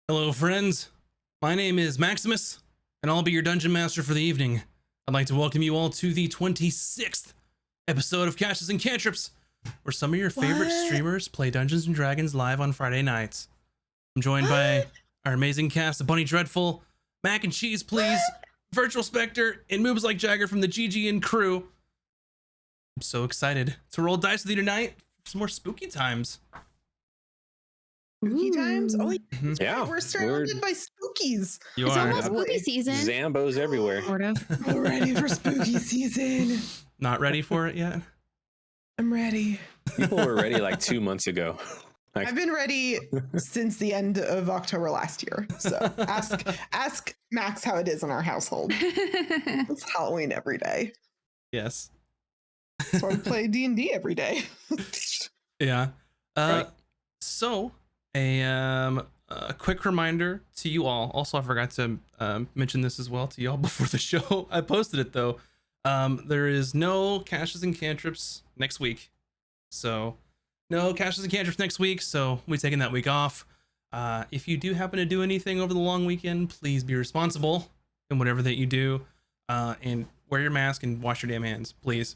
Hello, friends. My name is Maximus, and I'll be your dungeon master for the evening. I'd like to welcome you all to the 26th episode of Caches and Cantrips, where some of your favorite streamers play Dungeons and Dragons live on Friday nights. I'm joined by our amazing cast of Bunny Dreadful, Mac and Cheese Please, Virtual Spectre, and Moves Like Jagger from the GGN crew. I'm so excited to roll dice with you tonight for some more spooky times. Spooky times? Oh, yeah, we're surrounded by spookies. You It's are almost spooky season. Zambos everywhere. Sort of. We're ready for spooky season. not ready for it yet? I'm ready. People were ready like 2 months ago. I've been ready since the end of October last year. So ask Max how it is in our household. It's Halloween every day. Yes. So I play D&D every day. Yeah. Right. So a quick reminder to you all. Also, I forgot to mention this as well to y'all before the show. I posted it though. There is no Caches and Cantrips next week. So no Caches and Cantrips next week. So we're taking that week off. If you do happen to do anything over the long weekend, please be responsible in whatever that you do. And wear your mask and wash your damn hands, please.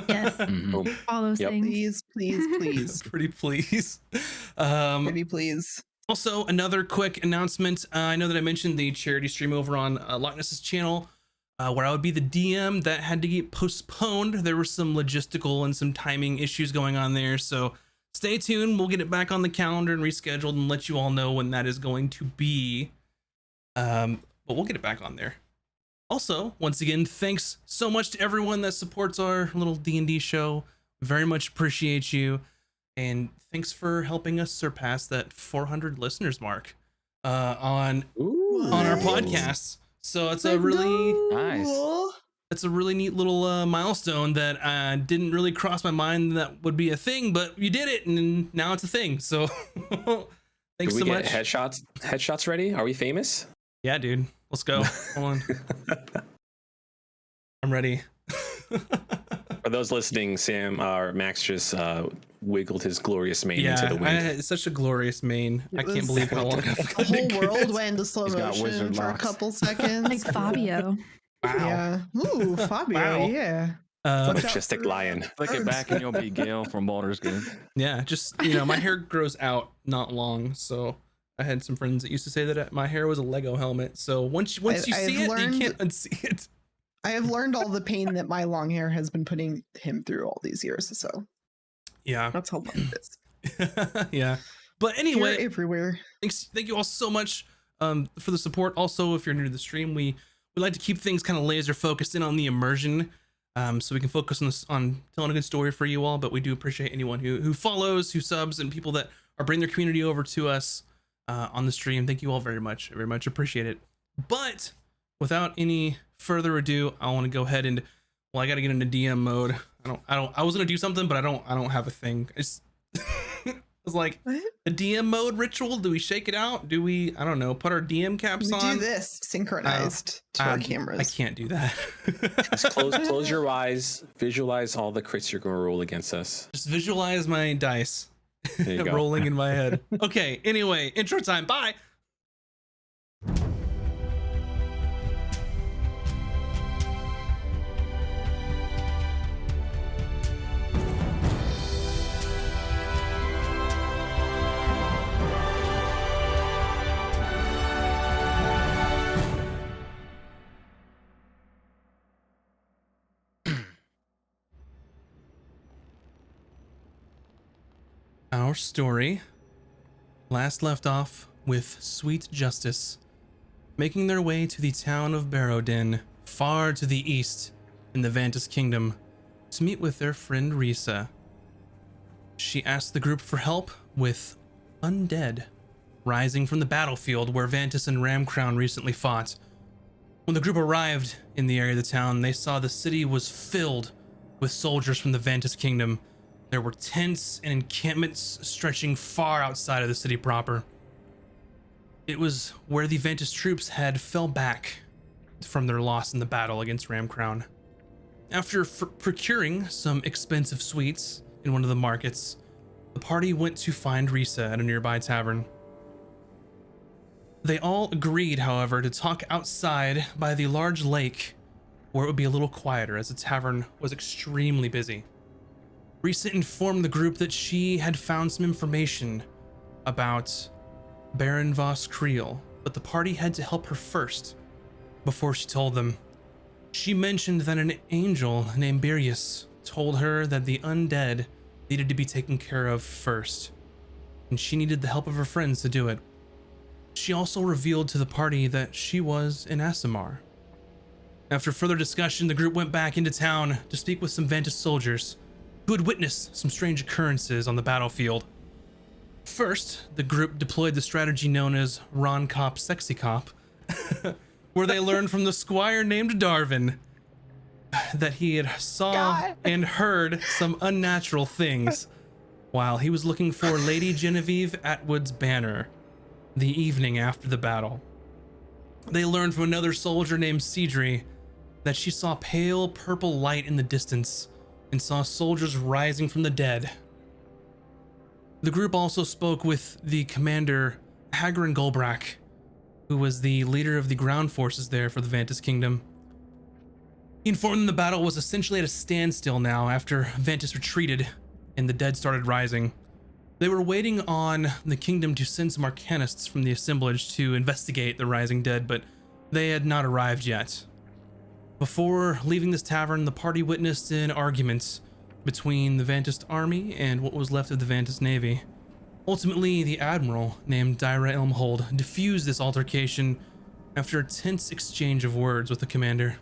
Yes. Boom. All those Yep. things. Please. Pretty please. Pretty please. Also, another quick announcement. I know that I mentioned the charity stream over on Loch Ness's channel, where I would be the DM. That had to get postponed. There were some logistical and some timing issues going on there. So stay tuned. We'll get it back on the calendar and rescheduled and let you all know when that is going to be. But we'll get it back on there. Also, once again, thanks so much to everyone that supports our little D&D show. Very much appreciate you. And thanks for helping us surpass that 400 listeners mark on our podcast. So it's a really it's a really neat little milestone that didn't really cross my mind that would be a thing, but you did it, and now it's a thing. So thanks so much. Headshots ready? Are we famous? Yeah, dude. Let's go. Hold on. I'm ready. For those listening, Sam or Max just wiggled his glorious mane into the wind. It's such a glorious mane. I can't believe how long I've The whole world went into slow He's got motion wizard for locks. a couple seconds. Like Fabio. Wow. Yeah. Ooh, Fabio. Wow. Yeah. Majestic lion. Flick it back and you'll be Gale from Baldur's Gate. Yeah, just, my hair grows out not long, so I had some friends that used to say that my hair was a Lego helmet. So once you see it, you can't unsee it. I have learned all the pain that my long hair has been putting him through all these years. So Yeah. that's how long it is. Yeah. But Hair anyway, everywhere. thank you all so much for the support. Also, if you're new to the stream, we like to keep things kind of laser focused in on the immersion, so we can focus on telling a good story for you all. But we do appreciate anyone who follows, who subs, and people that are bringing their community over to us on the stream. Thank you all very much. I very much appreciate it. But without any further ado, I want to go ahead and I got to get into DM mode. I was gonna do something, but I don't have a thing. It's it's like What? a DM mode ritual. Do we shake it out? Do we, I don't know, put our DM caps We on? do this synchronized to our I cameras. can't do that. Just close your eyes. Visualize all the crits you're going to roll against us. Just visualize my dice There you go. rolling in my head. Okay, anyway, intro time. Bye. Our story last left off with Sweet Justice making their way to the town of Barrowden, far to the east in the Vantis Kingdom, to meet with their friend Risa. She asked the group for help with undead rising from the battlefield where Vantis and Ramcrown recently fought. When the group arrived in the area of the town, they saw the city was filled with soldiers from the Vantis Kingdom. There were tents and encampments stretching far outside of the city proper. It was where the Ventus troops had fell back from their loss in the battle against Ramcrown. After procuring some expensive sweets in one of the markets, the party went to find Risa at a nearby tavern. They all agreed, however, to talk outside by the large lake where it would be a little quieter as the tavern was extremely busy. Risa informed the group that she had found some information about Baron Voss Creel, but the party had to help her first before she told them. She mentioned that an angel named Birius told her that the undead needed to be taken care of first, and she needed the help of her friends to do it. She also revealed to the party that she was an Aasimar. After further discussion, the group went back into town to speak with some Vantis soldiers who had witnessed some strange occurrences on the battlefield. First, the group deployed the strategy known as Ron Cop Sexy Cop, where they learned from the squire named Darvin that he had saw and heard some unnatural things while he was looking for Lady Genevieve Atwood's banner the evening after the battle. They learned from another soldier named Cedri that she saw pale purple light in the distance and saw soldiers rising from the dead. The group also spoke with the commander, Hagrin Golbrak, who was the leader of the ground forces there for the Vantis Kingdom. He informed them the battle was essentially at a standstill now after Vantis retreated and the dead started rising. They were waiting on the kingdom to send some arcanists from the assemblage to investigate the rising dead, but they had not arrived yet. Before leaving this tavern, the party witnessed an argument between the Vantis army and what was left of the Vantis navy. Ultimately, the admiral, named Dyra Elmhold, diffused this altercation after a tense exchange of words with the commander.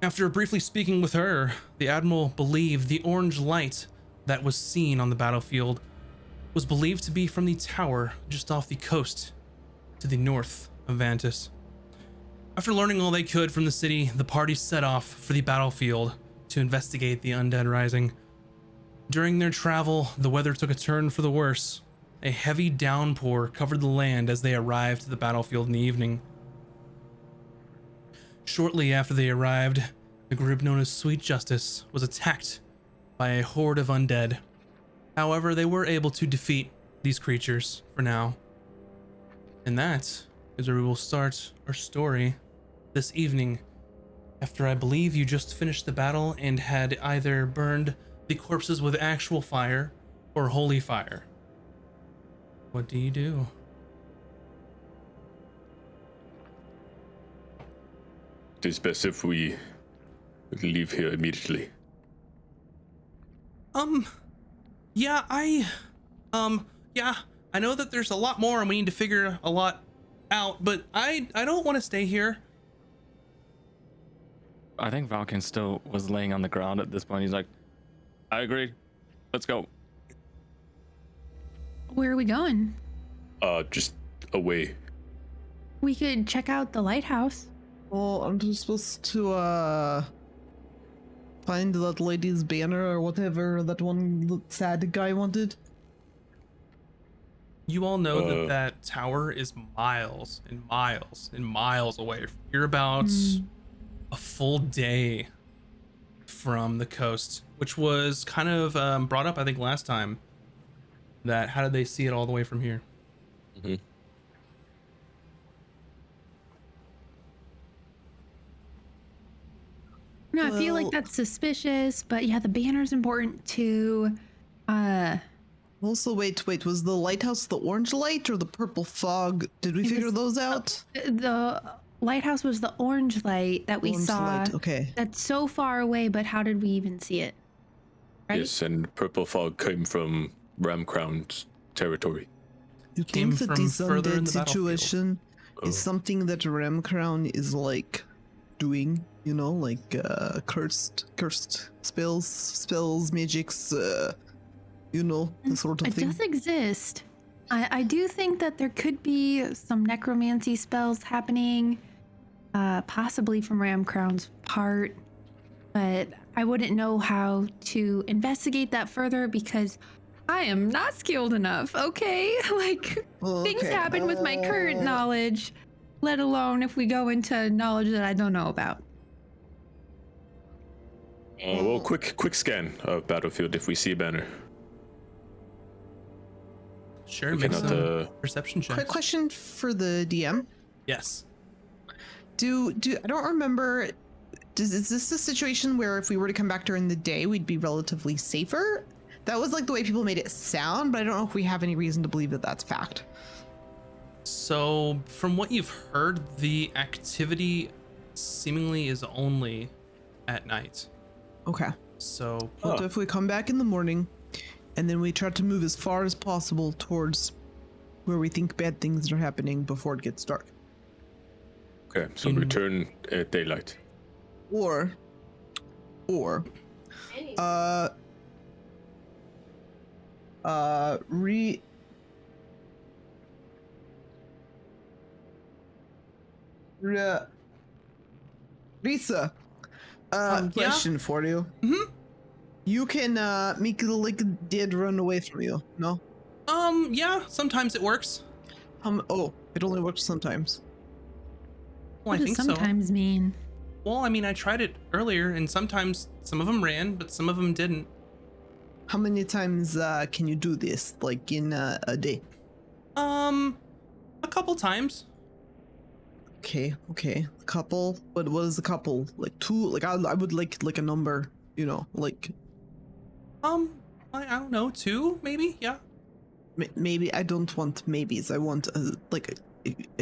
After briefly speaking with her, the admiral believed the orange light that was seen on the battlefield was believed to be from the tower just off the coast to the north of Vantis. After learning all they could from the city, the party set off for the battlefield to investigate the undead rising. During their travel, the weather took a turn for the worse. A heavy downpour covered the land as they arrived at the battlefield in the evening. Shortly after they arrived, the group known as Sweet Justice was attacked by a horde of undead. However, they were able to defeat these creatures for now. And that is where we will start our story this evening, after I believe you just finished the battle and had either burned the corpses with actual fire or holy fire. What do you do? It is best if we leave here immediately. Yeah, I know that there's a lot more and we need to figure a lot out, but I don't want to stay here. I think Valken still was laying on the ground at this point. He's like, I agree. Let's go. Where are we going? Just away. We could check out the lighthouse. Well, I'm just supposed to find that lady's banner or whatever that one sad guy wanted. You all know that that tower is miles and miles and miles away. You're about a full day from the coast, which was kind of brought up, I think, last time. That how did they see it all the way from here? Mm-hmm. No, I feel like Well- that's suspicious, but yeah, the banner's important too. Also, wait, was the lighthouse the orange light or the purple fog? Did we It figure was- those out? The lighthouse was the orange light that we Orange saw. light, okay. That's so far away, but how did we even see it? Right? Yes, and purple fog came from Ramcrown's territory. You Came think that from this further in undead the battlefield. situation Oh. is something that Ramcrown is like doing, you know, like cursed spells, magics, you know, the sort of It thing. does exist. I do think that there could be some necromancy spells happening, possibly from Ramcrown's part, but I wouldn't know how to investigate that further because I am not skilled enough, okay? Like, things Okay, happen with my current knowledge, let alone if we go into knowledge that I don't know about. Well, quick scan of battlefield if we see a banner. Sure, We make cannot, some perception checks. Quick question for the DM. Yes. Do I don't remember. Is this a situation where if we were to come back during the day, we'd be relatively safer? That was like the way people made it sound, but I don't know if we have any reason to believe that that's fact. So, from what you've heard, the activity seemingly is only at night. Okay. So, What if we come back in the morning and then we try to move as far as possible towards where we think bad things are happening before it gets dark? Okay, so return at daylight. Or Lisa, yeah? question for you. Mhm. You can make like a dead run away from you, no? Yeah, sometimes it works. Oh, it only works sometimes. Well, What I does think so. sometimes mean? Well, I mean, I tried it earlier, and sometimes some of them ran, but some of them didn't. How many times can you do this, like in a day? A couple times. Okay, a couple. What is a couple? Like two? Like I would like a number, you know, like I don't know, 2 maybe. Yeah. maybe. I don't want maybes. I want a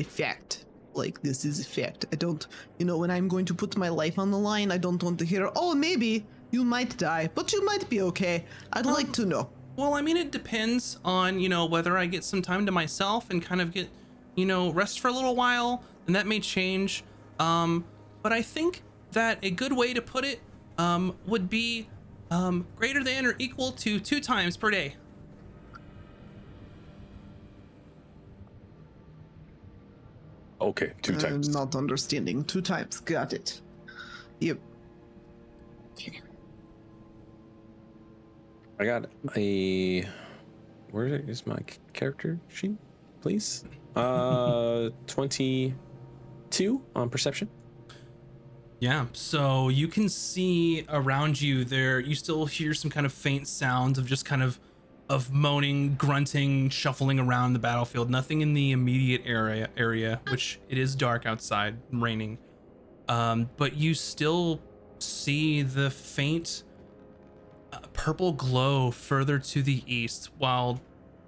fact. Like this is a fact. I don't, you know, when I'm going to put my life on the line, I don't want to hear, oh, maybe you might die, but you might be okay. I'd like to know. Well, I mean, it depends on, you know, whether I get some time to myself and kind of get, you know, rest for a little while, and that may change. But I think that a good way to put it would be greater than or equal to 2 times per day. Okay, 2 times. I'm not understanding. 2 times. Got it. Yep. Okay. I got a. Where is my character sheet, please? 22 on perception. Yeah, so you can see around you there, you still hear some kind of faint sounds of just kind of moaning, grunting, shuffling around the battlefield. Nothing in the immediate area, which it is dark outside, raining. But you still see the faint purple glow further to the east, while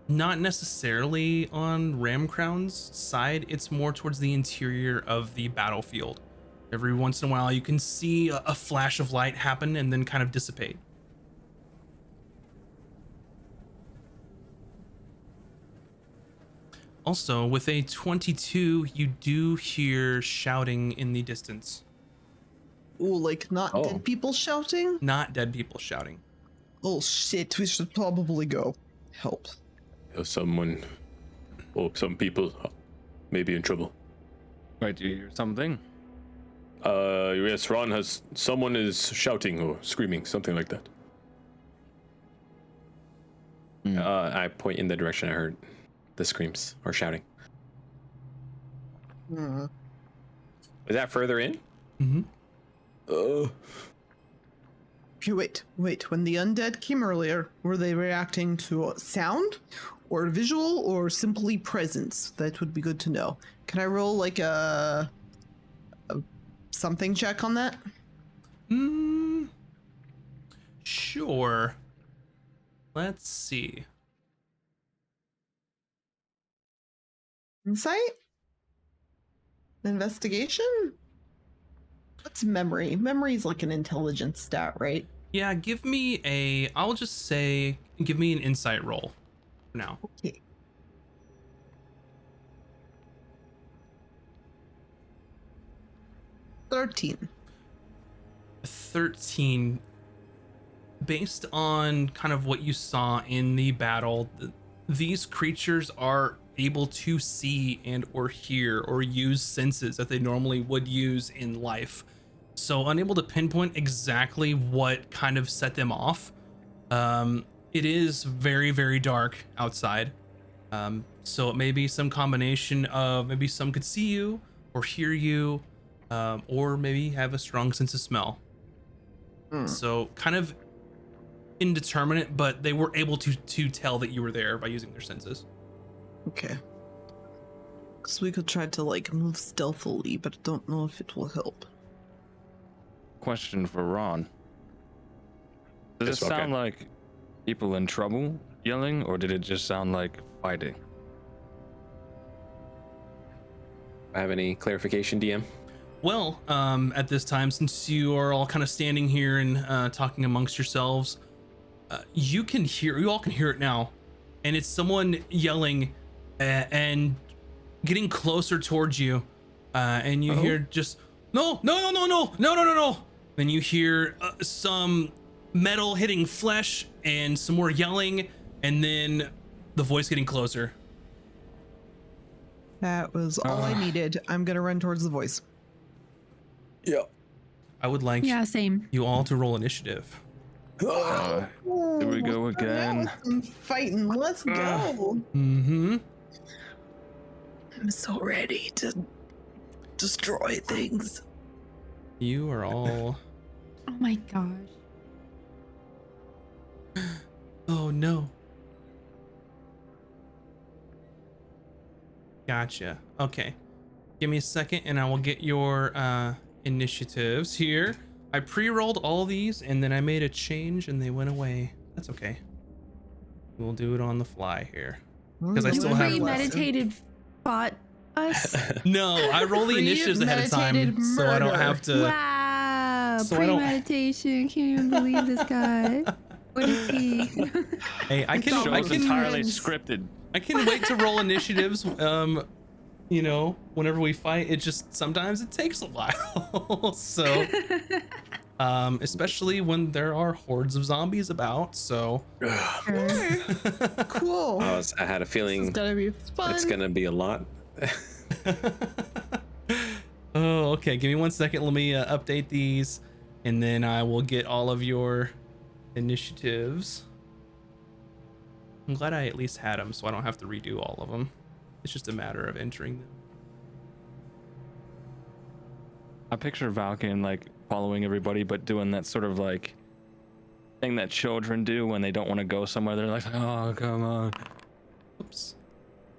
not necessarily on Ramcrown's side. It's more towards the interior of the battlefield. Every once in a while, you can see a flash of light happen and then kind of dissipate. Also, with a 22, you do hear shouting in the distance. Oh, like not Oh. dead people shouting? Not dead people shouting. Oh shit, we should probably go. Help. Someone, or some people, may be in trouble. Wait, do you hear something? Yes, Ron has. Someone is shouting or screaming, something like that. I point in the direction I heard the screams or shouting. Hmm. Is that further in? Mm-hmm. Okay, wait. When the undead came earlier, were they reacting to sound or visual or simply presence? That would be good to know. Can I roll like a something check on that? Sure. Let's see. Insight? Investigation? What's memory? Memory is like an intelligence stat, right? Yeah, give me I'll just say, give me an insight roll for now. Okay. $13. 13. Based on kind of what you saw in the battle, these creatures are able to see and or hear or use senses that they normally would use in life. So unable to pinpoint exactly what kind of set them off. It is very, very dark outside. So it may be some combination of maybe some could see you or hear you, or maybe have a strong sense of smell. So kind of indeterminate, but they were able to tell that you were there by using their senses. Okay. Because we could try to like move stealthily, but I don't know if it will help. Question for Ron. Does it Yes, okay. sound like people in trouble yelling, or did it just sound like fighting? Have any clarification, DM? Well, at this time, since you are all kind of standing here and talking amongst yourselves, you all can hear it now, and it's someone yelling and getting closer towards you, and you hear just no. Then you hear some metal hitting flesh and some more yelling, and then the voice getting closer. That was all I needed. I'm gonna run towards the voice. Yeah. I would like Yeah, same. you all to roll initiative. Here we go again. I'm fighting. Let's go. Mm-hmm. I'm so ready to destroy things. You are all. Oh my gosh. Oh no. Gotcha. Okay. Give me a second and I will get your initiatives here. I pre-rolled all these and then I made a change and they went away. That's okay. We'll do it on the fly here. Because I You still have premeditated fought us. No, I roll the initiatives ahead of time Premeditated so I don't murder. have to. Wow. So I don't- Premeditation. Can't even believe this guy. What is he? Hey, I can Show's entirely Friends. scripted. I can wait to roll initiatives. You know, whenever we fight, it just sometimes it takes a while. So, especially when there are hordes of zombies about. So, Cool. I had a This is feeling gonna be fun. it's gonna be a lot. oh, okay. Give me 1 second. Let me update these, and then I will get all of your initiatives. I'm glad I at least had them, so I don't have to redo all of them. It's just a matter of entering them. I picture Valken like following everybody, but doing that sort of like thing that children do when they don't want to go somewhere. They're like, "Oh, come on!" Oops.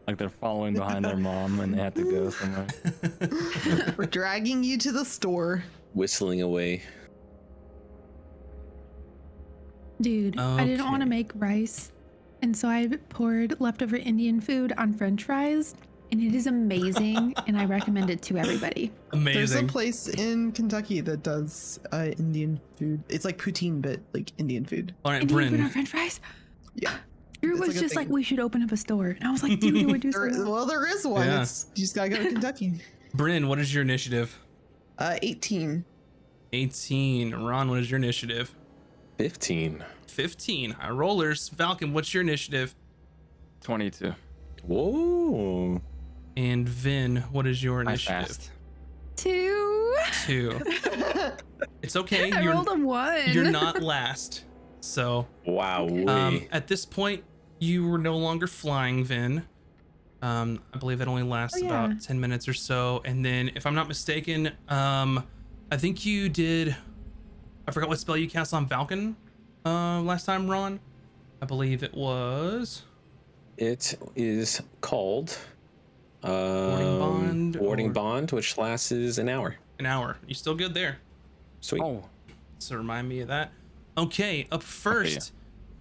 Like they're following behind their mom and they have to go somewhere. We're dragging you to the store. Whistling away. Dude, I didn't want to Okay. make rice. And so I poured leftover Indian food on French fries. And it is amazing. And I recommend it to everybody. There's a Amazing. place in Kentucky that does Indian food. It's like poutine, but like Indian food. All right, Indian food on Bryn. French fries? Yeah. Drew It's was like a just like, thing. we should open up a store. And I was like, dude, we're doing something. Well, there is one. Yeah. It's, you just gotta go to Kentucky. Bryn, what is your initiative? 18. 18. Ron, what is your initiative? 15. 15. High rollers. Falcon, what's your initiative? 22. Whoa. And Vin, what is your I initiative? fast. 2. 2. It's okay. I rolled a 1. You're not last. So Wow. at this point, you were no longer flying, Vin. I believe that only lasts Oh, yeah. about 10 minutes or so. And then, if I'm not mistaken, I think you did. I forgot what spell you cast on Falcon last time, Ron. I believe it was It is called Warding Bond. Warding or Bond, which lasts an hour. An hour. You still good there? Sweet. Oh, So remind me of that. Okay, up first,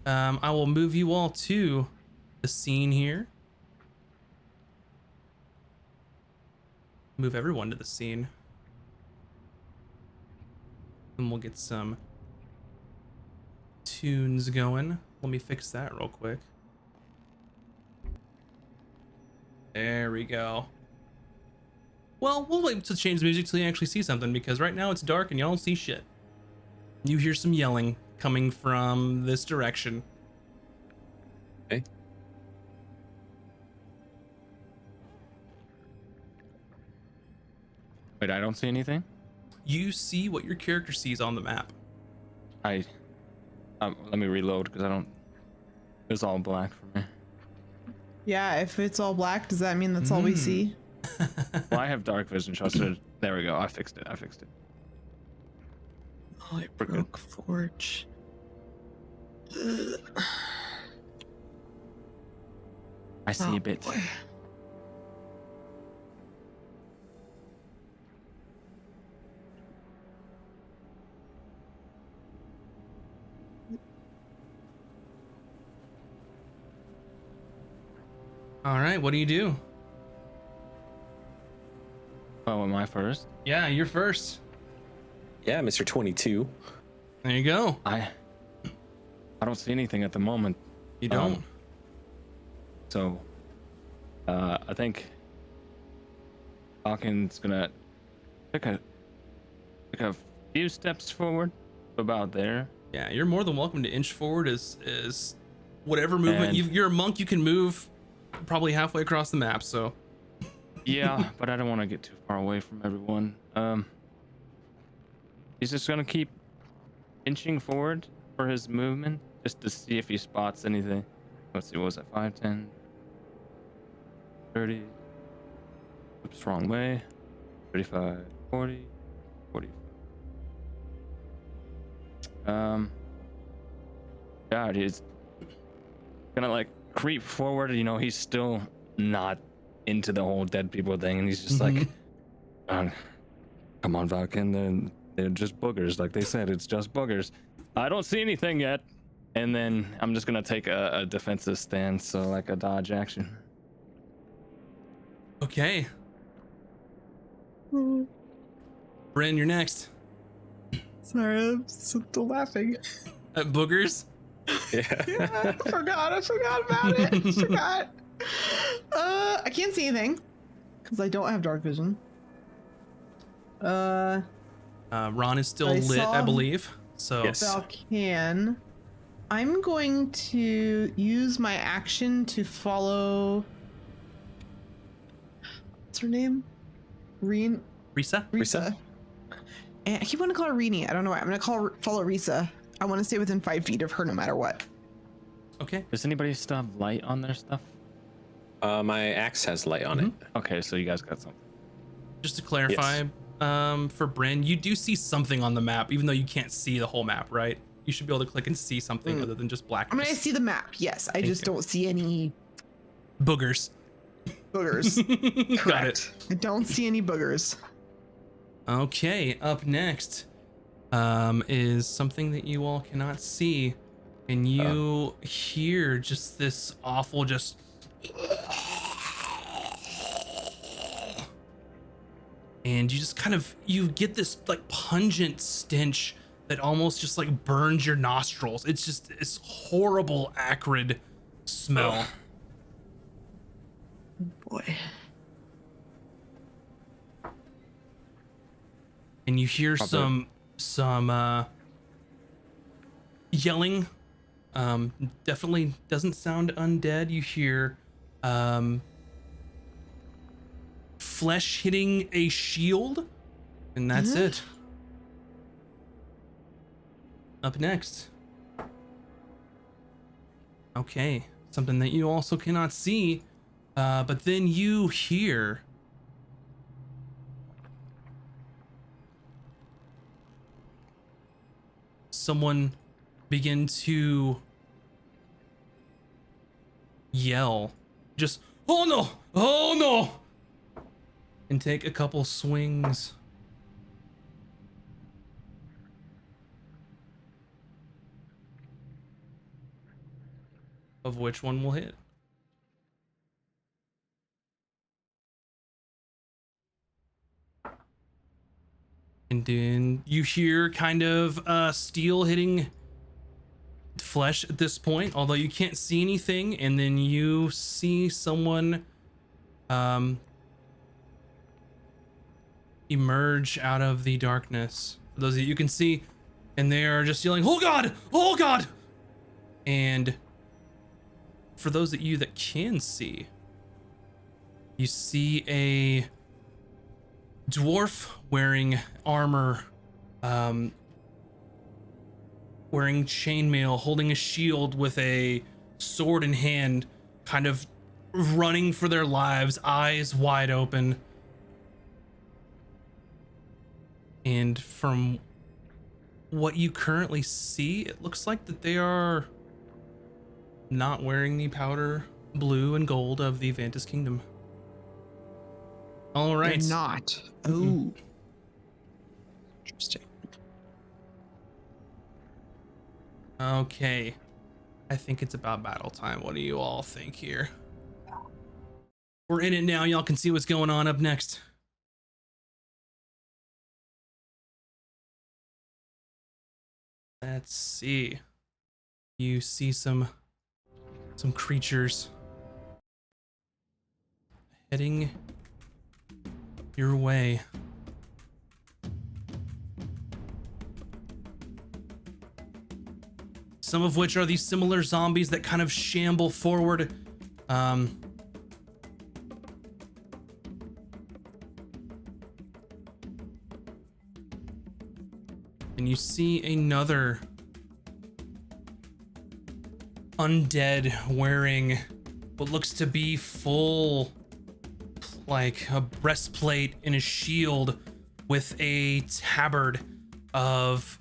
I will move you all to the scene here. Move everyone to the scene. And we'll get some tunes going. Let me fix that real quick. There we go. Well, we'll wait to change the music till you actually see something, because right now it's dark and y'all don't see shit. You hear some yelling coming from this direction. Okay. wait, I don't see anything. You see what your character sees on the map. Let me reload because I don't. It's all black for me. Yeah, if it's all black, does that mean that's all we see? Well, I have dark vision, so there we go. I fixed it. Oh, I We're good. broke Forge. I see Oh, a bit. boy. All right, what do you do? Oh, am I first? Yeah, you're first. Yeah, Mr. 22. There you go. I don't see anything at the moment. You don't. So, I think Falcon's gonna take a few steps forward, about there. Yeah, you're more than welcome to inch forward as whatever movement And- you're a monk. You can move probably halfway across the map. So Yeah, but I don't want to get too far away from everyone. He's just gonna keep inching forward for his movement, just to see if he spots anything. Let's see, what was that? 5, 10, 30. Oops, wrong way. 35, 40, 40. Yeah, he's gonna like creep forward. You know, he's still not into the whole dead people thing, and he's just like, come on, Falcon, they're just boogers, like they said, it's just boogers. I don't see anything yet. And then I'm just gonna take a defensive stance, so like a dodge action. okay, Bryn, you're next. Sorry, I'm still laughing. Boogers. Yeah. I forgot about it. I forgot. I can't see anything because I don't have dark vision. Ron is still I lit, I saw- believe. So Yes. Valkan. I'm going to use my action to follow. What's her name? Risa. Risa. And I keep wanting to call her Rini. I don't know why. I'm gonna follow Risa. I want to stay within 5 feet of her no matter what. Okay. Does anybody still have light on their stuff? My axe has light on it. Okay, so you guys got something. Just to clarify, for Bryn, you do see something on the map, even though you can't see the whole map, right? You should be able to click and see something other than just I blackness. mean, I see the map. Yes, I just you. don't see any Boogers. boogers. Got it. I don't see any boogers. Okay, up next is something that you all cannot see, and you hear just this awful and you just kind of you get this like pungent stench that almost just like burns your nostrils. It's just this horrible acrid smell. Boy. And you hear some yelling. Definitely doesn't sound undead. You hear flesh hitting a shield, and that's it. Up next. Okay, something that you also cannot see, but then you hear someone begin to yell, just, oh no, oh no, and take a couple swings. Of which one will hit. And then you hear kind of steel hitting flesh at this point, although you can't see anything. And then you see someone emerge out of the darkness. For those of you can see, and they are just yelling, "Oh God! Oh God!" And for those of you that can see, you see a dwarf wearing armor, wearing chainmail, holding a shield with a sword in hand, kind of running for their lives, eyes wide open. And from what you currently see, it looks like that they are not wearing the powder blue and gold of the Vantis Kingdom. All right. They're not. Mm-mm. Oh. Interesting. Okay. I think it's about battle time. What do you all think here? We're in it now. Y'all can see what's going on up next. Let's see. You see some creatures heading your way. Some of which are these similar zombies that kind of shamble forward. And you see another undead wearing what looks to be full, like a breastplate and a shield with a tabard of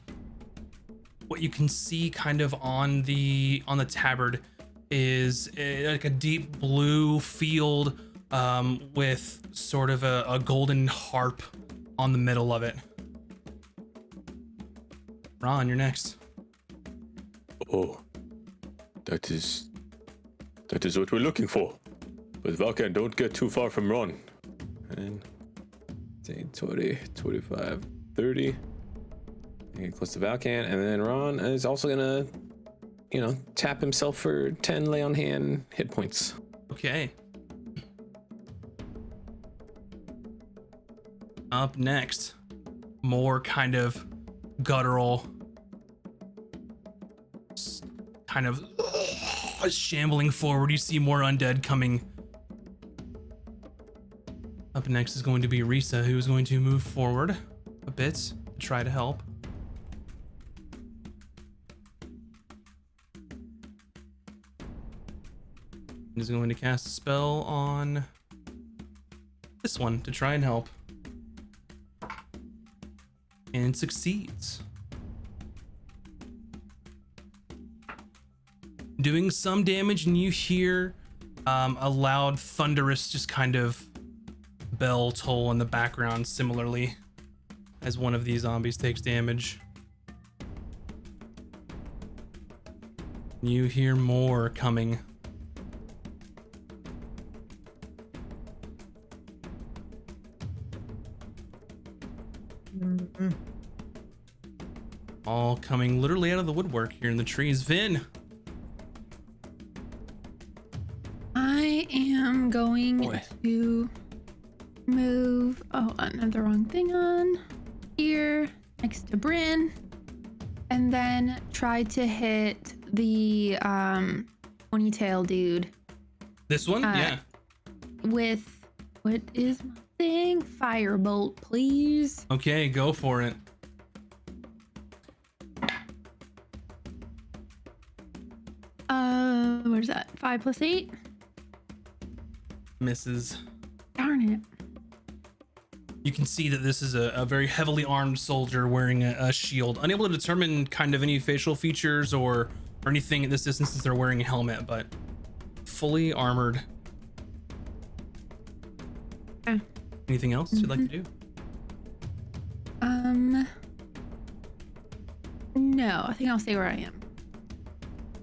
what you can see kind of on the tabard is like a deep blue field with sort of a golden harp on the middle of it. Ron, you're next. Oh, that is what we're looking for. But Valkan, don't get too far from Ron. And 20, 25, 30. Get close to Valkan, and then Ron is also gonna, tap himself for 10 lay on hand hit points. Okay. Up next, more kind of guttural, kind of shambling forward. You see more undead coming. Up next is going to be Risa, who is going to move forward a bit to try to help. Is going to cast a spell on this one to try and help. And succeeds. Doing some damage, and you hear a loud thunderous just kind of bell toll in the background, similarly as one of these zombies takes damage. You hear more coming. All coming literally out of the woodwork here in the trees. Vin. I am going to move. Oh, I have the wrong thing on. Here, next to Bryn. And then try to hit the ponytail dude. This one? Yeah. With, what is my thing? Firebolt, please. Okay, go for it. Where's that? 5 + 8? Misses. Darn it. You can see that this is a very heavily armed soldier wearing a shield. Unable to determine kind of any facial features or anything at this distance since they're wearing a helmet, but fully armored. Okay. Anything else you'd like to do? No, I think I'll stay where I am.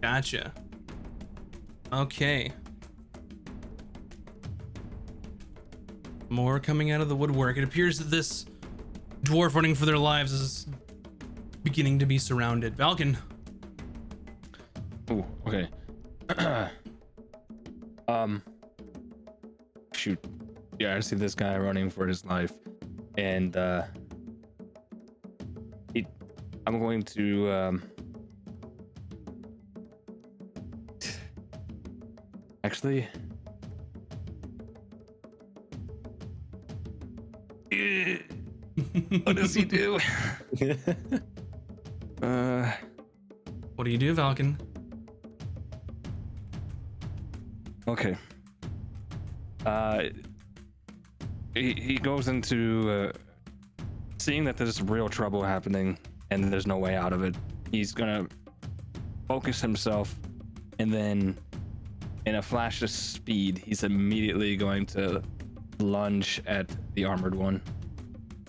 Gotcha. Okay. More coming out of the woodwork. It appears that this dwarf running for their lives is beginning to be surrounded. Valken. Ooh, okay. Shoot. Yeah, I see this guy running for his life, and I'm going to actually. What does he do? What do you do, Valken? Okay. He goes into seeing that there's real trouble happening and there's no way out of it. He's gonna focus himself and then in a flash of speed, he's immediately going to lunge at the armored one,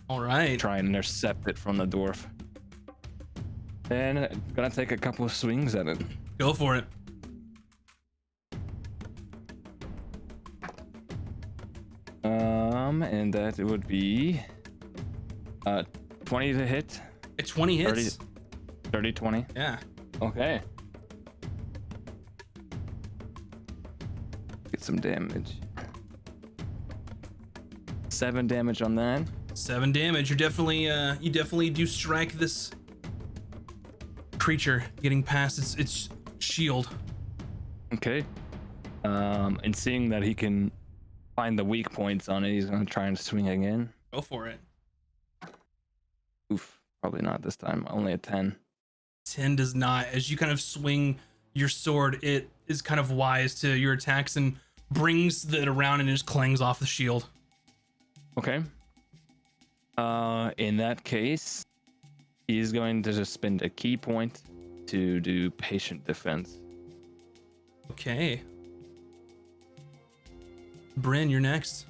All right. try and intercept it from the dwarf. And gonna take a couple of swings at it. Go for it. And that would be 20 to hit. A 20 hits. 30, 20. Yeah. Okay. Get some damage. 7 damage on that. 7 damage. You're definitely you definitely do strike this creature, getting past its shield. Okay. And seeing that he can find the weak points on it, he's gonna try and swing again. Go for it. Oof, probably not this time. Only a 10. 10 does not. As you kind of swing your sword, it is kind of wise to your attacks and brings it around and just clangs off the shield. Okay. In that case, he's going to just spend a key point to do patient defense. Okay. Bryn, you're next.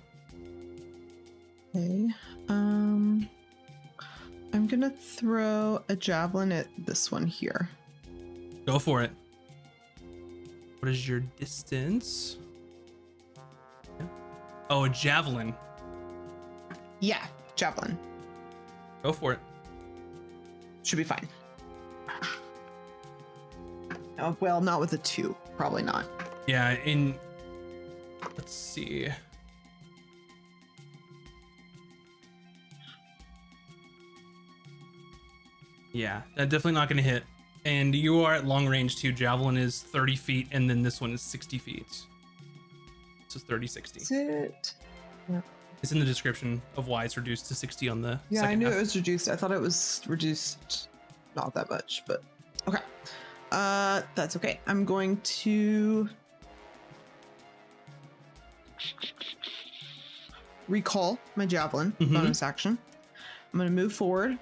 Okay. I'm gonna throw a javelin at this one here. Go for it. What is your distance? Oh, a javelin. Yeah, javelin. Go for it. Should be fine. Oh, well, not with a 2. Probably not. Yeah, let's see. Yeah, definitely not going to hit. And you are at long range too. Javelin is 30 feet, and then this one is 60 feet. So 30, 60. Is it? It's in the description of why it's reduced to 60 on the Yeah, I second knew half. it was reduced. I thought it was reduced not that much, but okay. That's okay. I'm going to recall my javelin bonus action. I'm going to move forward.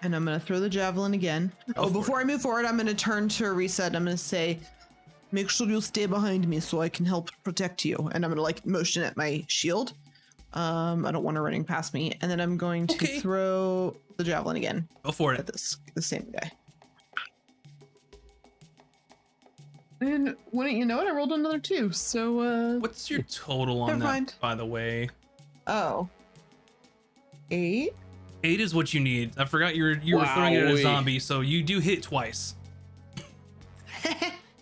And I'm going to throw the javelin again. Go for Before I move forward, I'm going to turn to reset. I'm going to say, make sure you stay behind me so I can help protect you. And I'm going to like motion at my shield. I don't want her running past me. And then I'm going to Okay. throw the javelin again Go for at it. the same guy. And wouldn't you know it, I rolled another 2. So, What's your total on Never that, mind. by the way? 8. 8 is what you need. I forgot you were throwing it at a Wowee. zombie, so you do hit twice.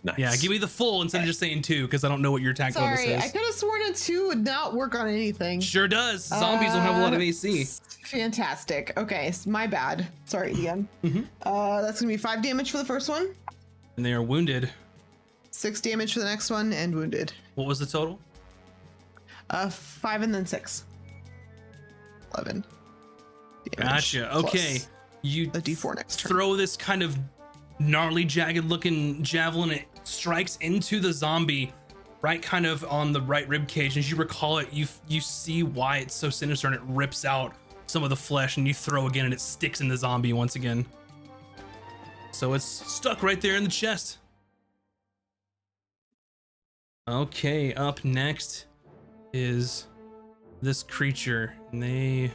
Nice. Yeah, give me the full instead of just saying 2, because I don't know what your attack bonus Sorry, I is. could have sworn a 2 would not work on anything. Sure does. Zombies don't have a lot of AC. Fantastic. Okay, it's my bad. Sorry, DM. Mhm. That's gonna be 5 damage for the first one, And they are wounded. 6 damage for the next one, and wounded. What was the total? 5 and then 6. 11. damage Gotcha. Okay. plus You a D4 next turn. throw this kind of gnarly, jagged looking javelin. It strikes into the zombie right kind of on the right rib cage. As you recall it, you see why it's so sinister, and it rips out some of the flesh, and you throw again and it sticks in the zombie once again. So it's stuck right there in the chest. Okay, up next is this creature, and they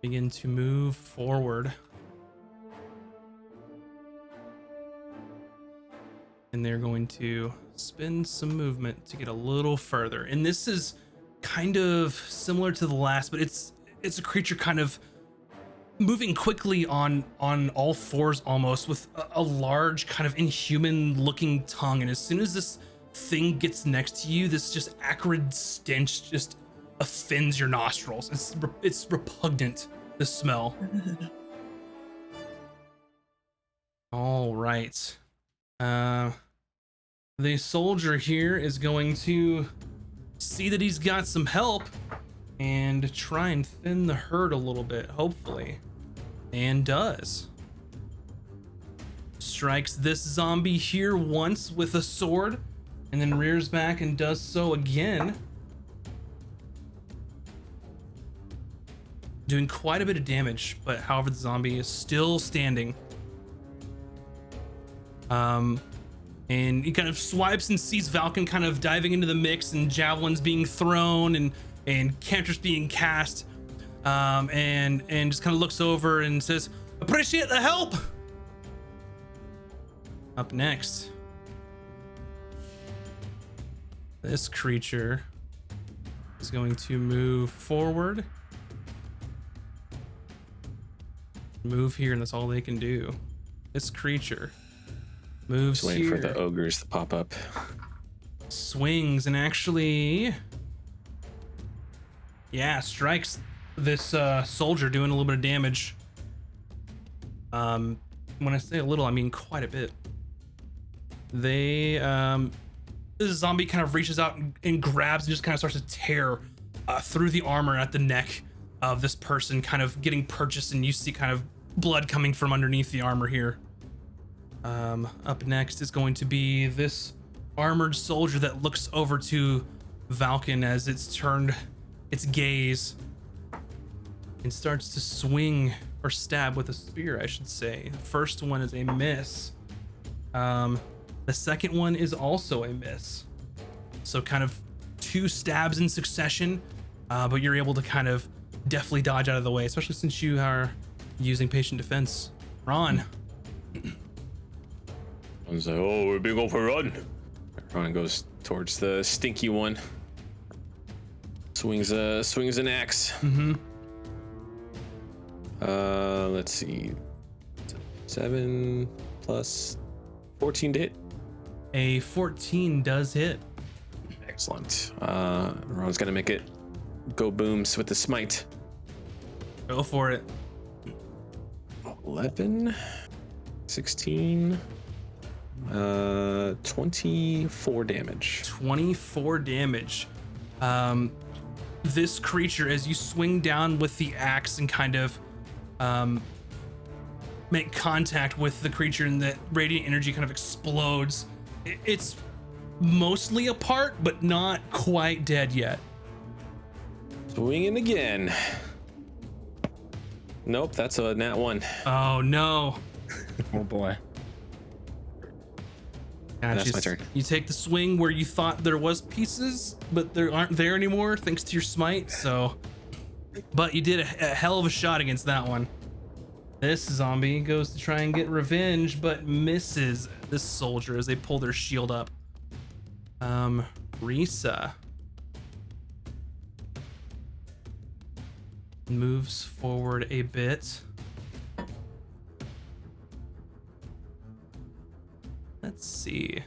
begin to move forward. And they're going to spend some movement to get a little further. And this is kind of similar to the last, but it's a creature kind of moving quickly on all fours almost, with a large kind of inhuman looking tongue. And as soon as this thing gets next to you, this just acrid stench just offends your nostrils. It's repugnant, the smell. All right. The soldier here is going to see that he's got some help and try and thin the herd a little bit, hopefully. And does. Strikes this zombie here once with a sword, and then rears back and does so again. Doing quite a bit of damage, but however, the zombie is still standing. And he kind of swipes and sees Valken kind of diving into the mix, and javelins being thrown, and cantrips being cast, and just kind of looks over and says, "Appreciate the help." Up next, this creature is going to move forward, move here, and that's all they can do. This creature moves Just waiting here, for the ogres to pop up. swings, and actually, yeah, strikes this soldier, doing a little bit of damage. When I say a little, I mean quite a bit. They this zombie kind of reaches out and grabs and just kind of starts to tear through the armor at the neck of this person, kind of getting purchased, and you see kind of blood coming from underneath the armor here. Up next is going to be this armored soldier that looks over to Valken as it's turned its gaze and starts to swing or stab with a spear, I should say. The first one is a miss. The second one is also a miss. So kind of 2 stabs in succession, but you're able to kind of deftly dodge out of the way, especially since you are using patient defense. Ron. I was like, oh, we're being overrun. Ron goes towards the stinky one. Swings an axe. Mm-hmm. Let's see. 7 plus 14 to hit. A 14 does hit. Excellent. Ron's gonna make it go booms with the smite. Go for it. 11, 16, 24 damage. 24 damage. This creature, as you swing down with the axe and kind of make contact with the creature, and the radiant energy kind of explodes. It's mostly apart, but not quite dead yet. Swinging again. Nope, that's a nat 1. Oh no. Oh boy. Yeah, That's my turn. You take the swing where you thought there was pieces, but there aren't there anymore thanks to your smite. So, but you did a hell of a shot against that one. This zombie goes to try and get revenge, but misses this soldier as they pull their shield up. Risa moves forward a bit. Let's see.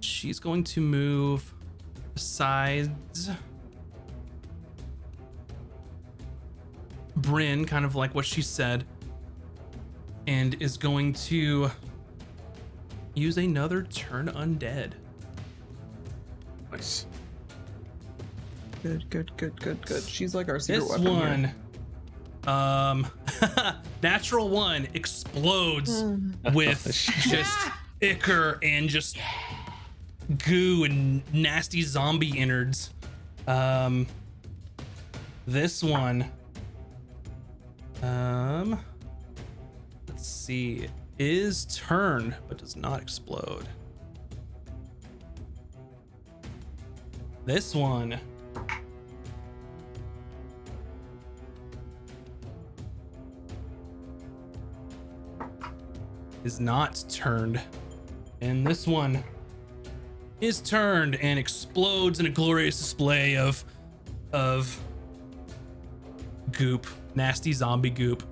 She's going to move besides Bryn, kind of like what she said, and is going to use another turn undead. Nice. Good. She's like our secret This weapon here. one, natural 1 explodes with just ichor and just goo and nasty zombie innards. This one, let's see, is turned but does not explode. This one is not turned, and this one is turned and explodes in a glorious display of goop, nasty zombie goop.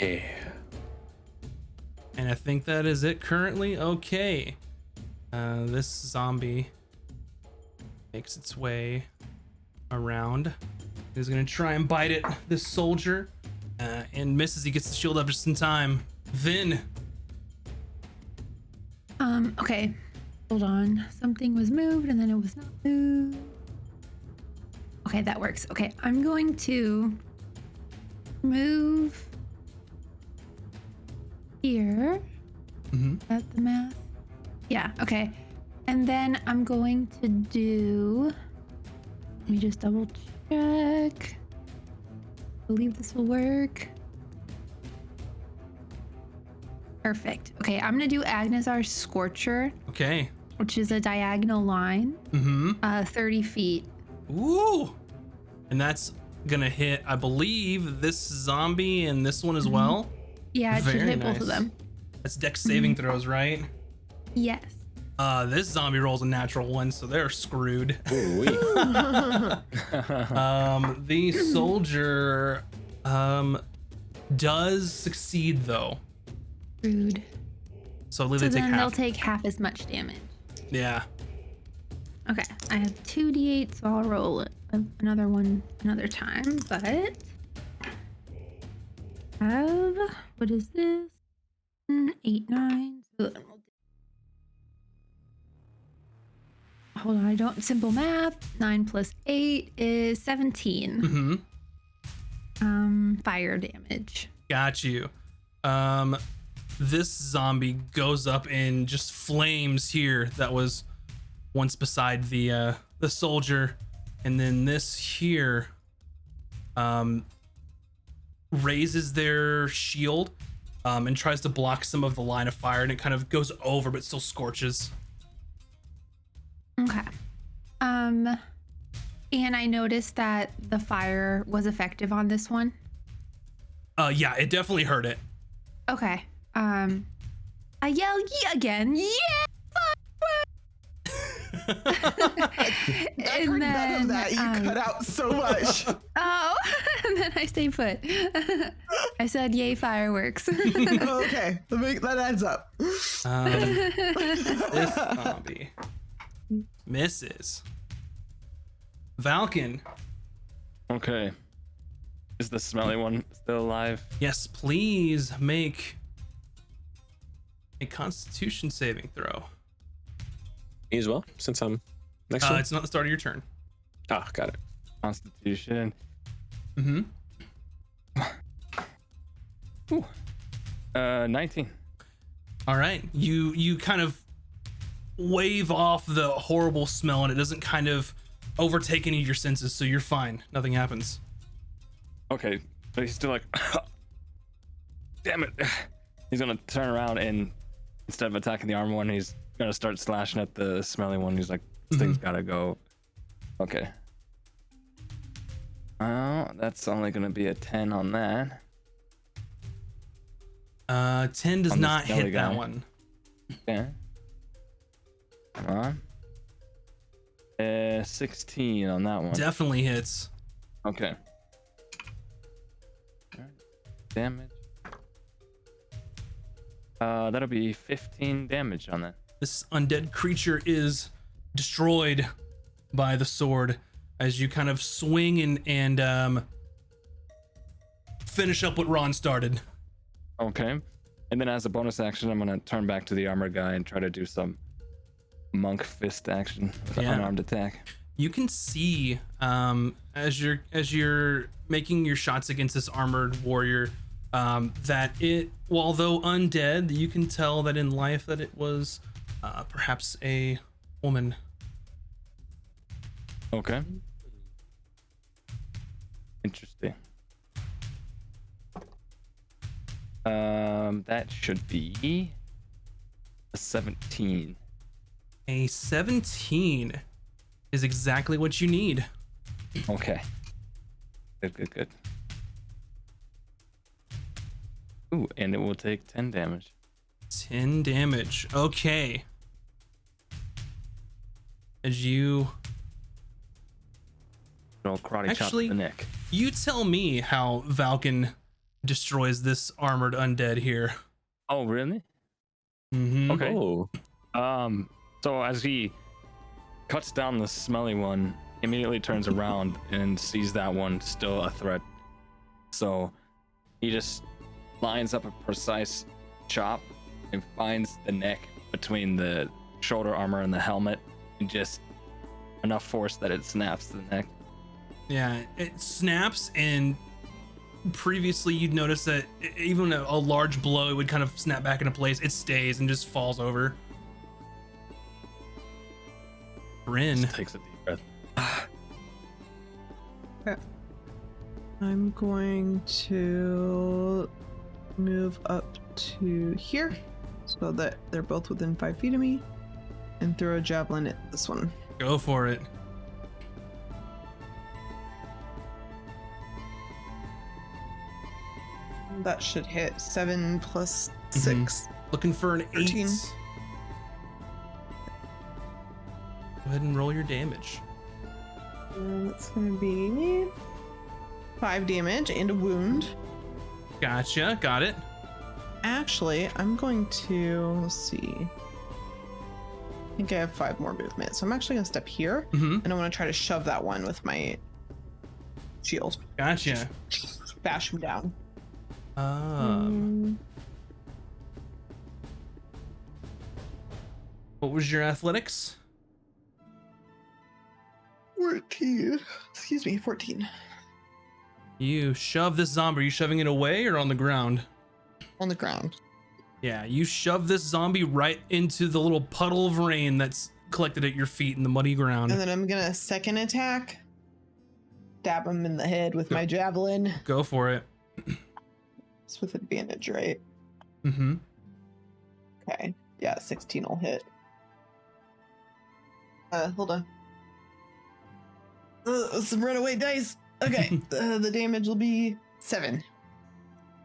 Yeah. And I think that is it currently. Okay, this zombie makes its way around. He's gonna try and bite it, this soldier, and misses. He gets the shield up just in time. Vin. Okay. Hold on. Something was moved and then it was not moved. Okay, that works. Okay, I'm going to move here. Mm-hmm. Is that the math? Yeah, okay. And then I'm going to do, let me just double check. I believe this will work. Perfect. Okay, I'm gonna do Agnazar's Scorcher, Okay. which is a diagonal line, 30 feet. Ooh. And that's gonna hit, I believe, this zombie and this one as well. Yeah, it should Very hit both of nice. them. That's dex saving throws, right? Yes. This zombie rolls a natural one, so they're screwed. Ooh-wee. The soldier does succeed though. Rude. So I believe So they take then they'll half. take half as much damage. Yeah. Okay, I have 2d8, so I'll roll it another one another time, but have, what is this? 8, 9. So then we'll hold on, I don't, simple math. 9 plus 8 is 17. Fire damage. Got you. This zombie goes up in just flames here that was once beside the soldier, and then this here raises their shield and tries to block some of the line of fire, and it kind of goes over but still scorches. Okay. And I noticed that the fire was effective on this one. Yeah, it definitely hurt it. Okay. I yell again. Yeah! I heard none of that. You cut out so much. Oh, and then I stay put. I said, "Yay, fireworks!" Okay, that adds up. This zombie misses. Valken. Okay. Is the smelly one still alive? Yes, please make a Constitution saving throw. Me as well, since I'm next one. It's not the start of your turn. Ah, got it. Constitution. Mm-hmm. Ooh. 19. All right. You kind of wave off the horrible smell, and it doesn't kind of overtake any of your senses, so you're fine. Nothing happens. Okay, but he's still like, damn it. He's gonna turn around and instead of attacking the armor one, he's gonna start slashing at the smelly one. He's like, this thing's gotta go. Okay. That's only gonna be a 10 on that. 10 does On the not smelly hit that guy. one. Okay. Come on. 16 on that one. Definitely hits. Okay. Damage. That'll be 15 damage on that. This undead creature is destroyed by the sword as you kind of swing and finish up what Ron started. Okay. And then as a bonus action, I'm gonna turn back to the armor guy and try to do some monk fist action with an Yeah. unarmed attack. You can see as you're making your shots against this armored warrior that it, although undead, you can tell that in life that it was perhaps a woman. Okay. Interesting. That should be a 17. A 17 is exactly what you need. Okay. Good. Ooh, and it will take 10 damage. 10 damage. Okay. As you I'll karate chop Actually- to the neck. you tell me how Valken destroys this armored undead here. Oh, really? Mm-hmm. Okay. Oh, So as he cuts down the smelly one, he immediately turns around and sees that one still a threat. So he just lines up a precise chop and finds the neck between the shoulder armor and the helmet, and just enough force that it snaps the neck. Yeah, it snaps, and previously you'd notice that even a large blow, it would kind of snap back into place. It stays and just falls over. Bryn. Just takes a deep breath. I'm going to move up to here so that they're both within 5 feet of me and throw a javelin at this one. Go for it. That should hit 7 plus Mhm. 6. Looking for an 8. 13. Go ahead and roll your damage. That's going to be 5 damage and a wound. Gotcha. Got it. Actually, I'm going to, let's see. I think I have 5 more movement. So I'm actually going to step here Mm-hmm. and I want to try to shove that one with my shield. Gotcha. Bash him down. What was your athletics? 14. Excuse me, 14. You shove this zombie. Are you shoving it away or on the ground? On the ground. Yeah, you shove this zombie right into the little puddle of rain that's collected at your feet in the muddy ground. And then I'm going to second attack. Stab him in the head with my javelin. Go for it. It's with advantage, right? Mm-hmm. Okay. Yeah, 16 will hit. Hold on. Some runaway dice. Okay. The damage will be 7.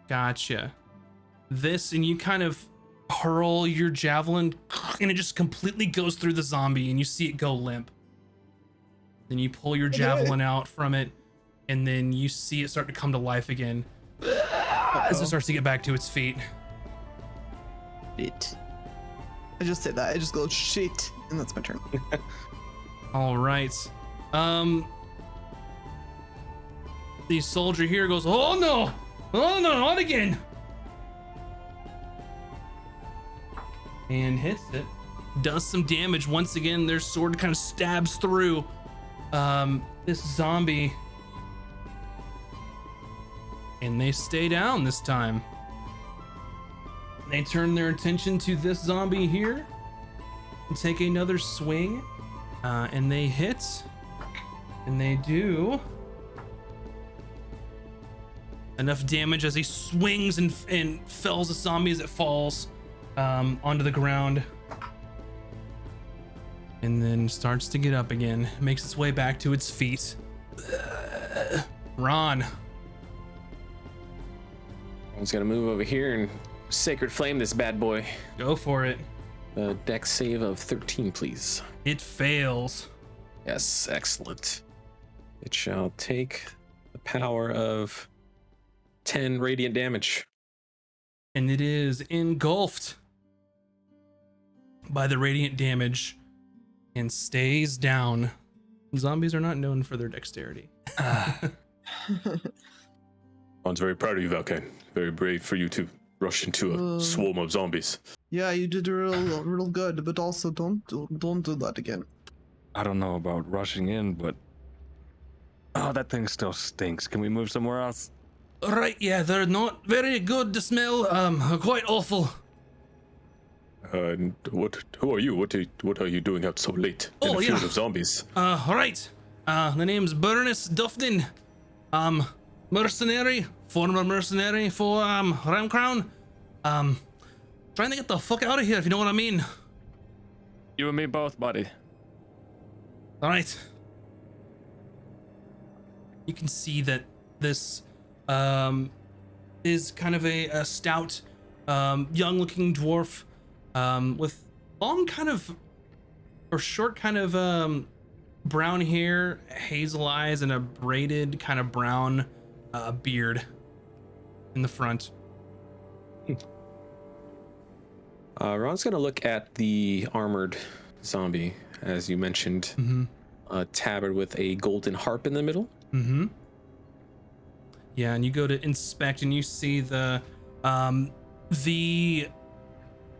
Gotcha. This, and you kind of hurl your javelin, and it just completely goes through the zombie, and you see it go limp. Then you pull your javelin out from it, and then you see it start to come to life again as it starts to get back to its feet. Shit. I just said that. I just go shit, and that's my turn. All right. The soldier here goes, oh no, not again. And hits it. Does some damage. Once again, their sword kind of stabs through this zombie. And they stay down this time. They turn their attention to this zombie here and take another swing. And they hit. And they do enough damage as he swings and fells the zombie as it falls onto the ground. And then starts to get up again. Makes its way back to its feet. Ron. I was gonna move over here and sacred flame this bad boy. Go for it. Dex save of 13, please. It fails. Yes, excellent. It shall take the power of 10 radiant damage. And it is engulfed by the radiant damage and stays down. Zombies are not known for their dexterity. Ron's very proud of you, Valkan. Very brave for you to rush into a swarm of zombies. Yeah, you did real good, but also don't do that again. I don't know about rushing in, but oh, that thing still stinks. Can we move somewhere else? Right, yeah, they're not very good to smell. Quite awful. And who are you? What are you doing out so late in a field of zombies? Right. The name's Bernice Dufton. Mercenary, former mercenary for Ramcrown. Trying to get the fuck out of here, if you know what I mean. You and me both, buddy. All right. You can see that this is kind of a stout, young-looking dwarf with long short kind of brown hair, hazel eyes, and a braided kind of brown beard in the front. Ron's gonna look at the armored zombie, as you mentioned. Mm-hmm. A tabard with a golden harp in the middle. Mm-hmm. Yeah, and you go to inspect, and you see the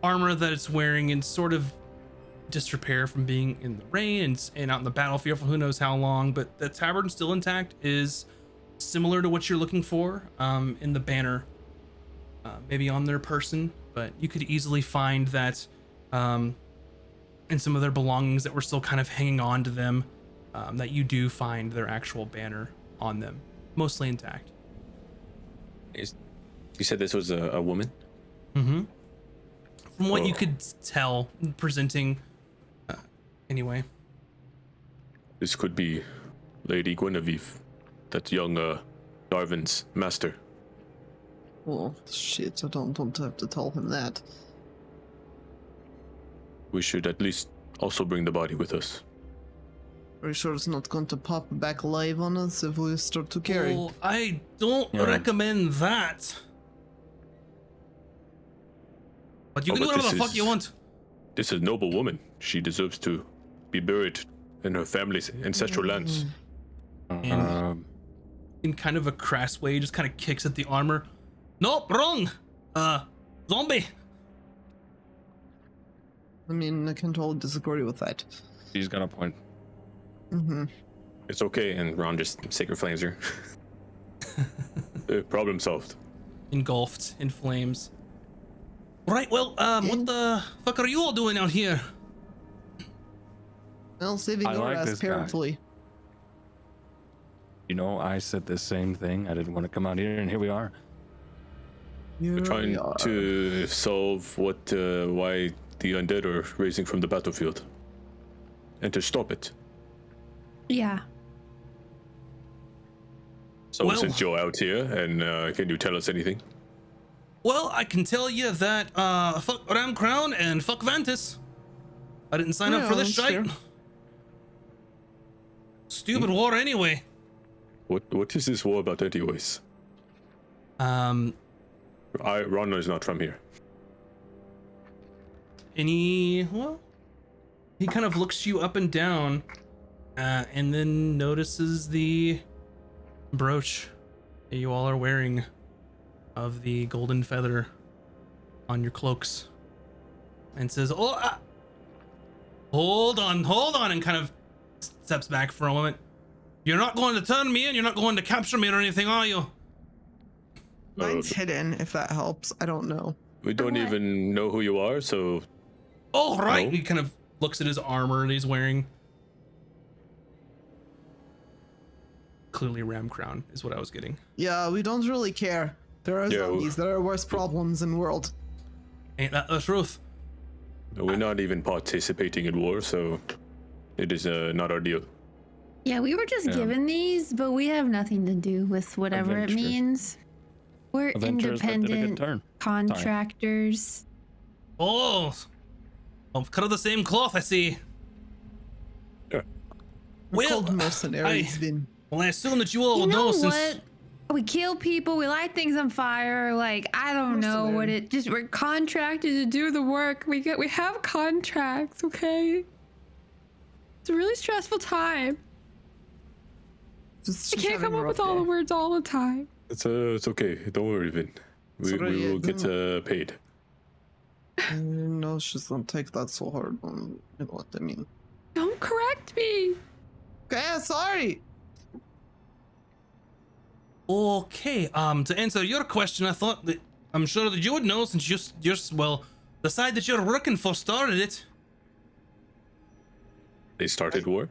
armor that it's wearing in sort of disrepair from being in the rain and out in the battlefield for who knows how long. But the tabard, still intact, is similar to what you're looking for in the banner, maybe on their person. But you could easily find that in some of their belongings that were still kind of hanging on to them, that you do find their actual banner on them, mostly intact. You said this was a woman? Mm-hmm. From what you Oh. could tell, presenting. Anyway. This could be Lady Guinevere, that young Darwin's master. Oh, shit, I don't want to have to tell him that. We should at least also bring the body with us. Are you sure it's not going to pop back alive on us if we start to carry? Oh, I don't Yeah. recommend that. But you Oh, can do but whatever the this fuck you is- want. This is a noble woman. She deserves to be buried in her family's ancestral lands. In kind of a crass way, just kind of kicks at the armor. Nope, wrong. Zombie. I mean, I can totally disagree with that. He's got a point. Mm-hmm. It's okay, and Ron just sacred flames her. Problem solved. Engulfed in flames. Right, well, what the fuck are you all doing out here? Well, saving I your like ass, this guy. apparently. You know, I said the same thing. I didn't want to come out here, and here we are. We're trying to solve why the undead are raising from the battlefield, and to stop it. Yeah. So Well- since you're out here, and can you tell us anything? Well, I can tell you that, fuck Ram Crown and fuck Vantis. I didn't sign up Yeah, for this that's shite. fair. Stupid war anyway. What is this war about, anyways? Um, Ron is not from here. well, he kind of looks you up and down, and then notices the brooch that you all are wearing of the golden feather on your cloaks, and says, "Oh, hold on," and kind of steps back for a moment. You're not going to turn me in. You're not going to capture me or anything, are you? Mine's hidden, if that helps. I don't know. We don't what? even know who you are, so Oh, right. No. He kind of looks at his armor that he's wearing. Clearly, Ram Crown is what I was getting. Yeah, we don't really care. There are Yeah, zombies. There are worse problems in the world. Ain't that the truth? we're not even participating in war, so it is not our deal. Yeah, we were just Yeah. given these, but we have nothing to do with whatever it Adventure. means. We're Adventurers that did a good independent turn. contractors. Oh, cut of the same cloth, I see. Yeah. We're Well, called mercenaries, Vin. Well, I assume that you all You will know know since. what? We kill people, we light things on fire, like I don't know what Mercenary. it just we're contracted to do the work. We have contracts, okay? It's a really stressful time. Just I can't having come a up rough with all the day. words all the time. It's okay. Don't worry, Vin. We already will get paid. No, she's gonna take that so hard. You know what I mean. Don't correct me. Okay, sorry. Okay, to answer your question, I thought that I'm sure that you would know since well, the side that you're working for started it. They started war.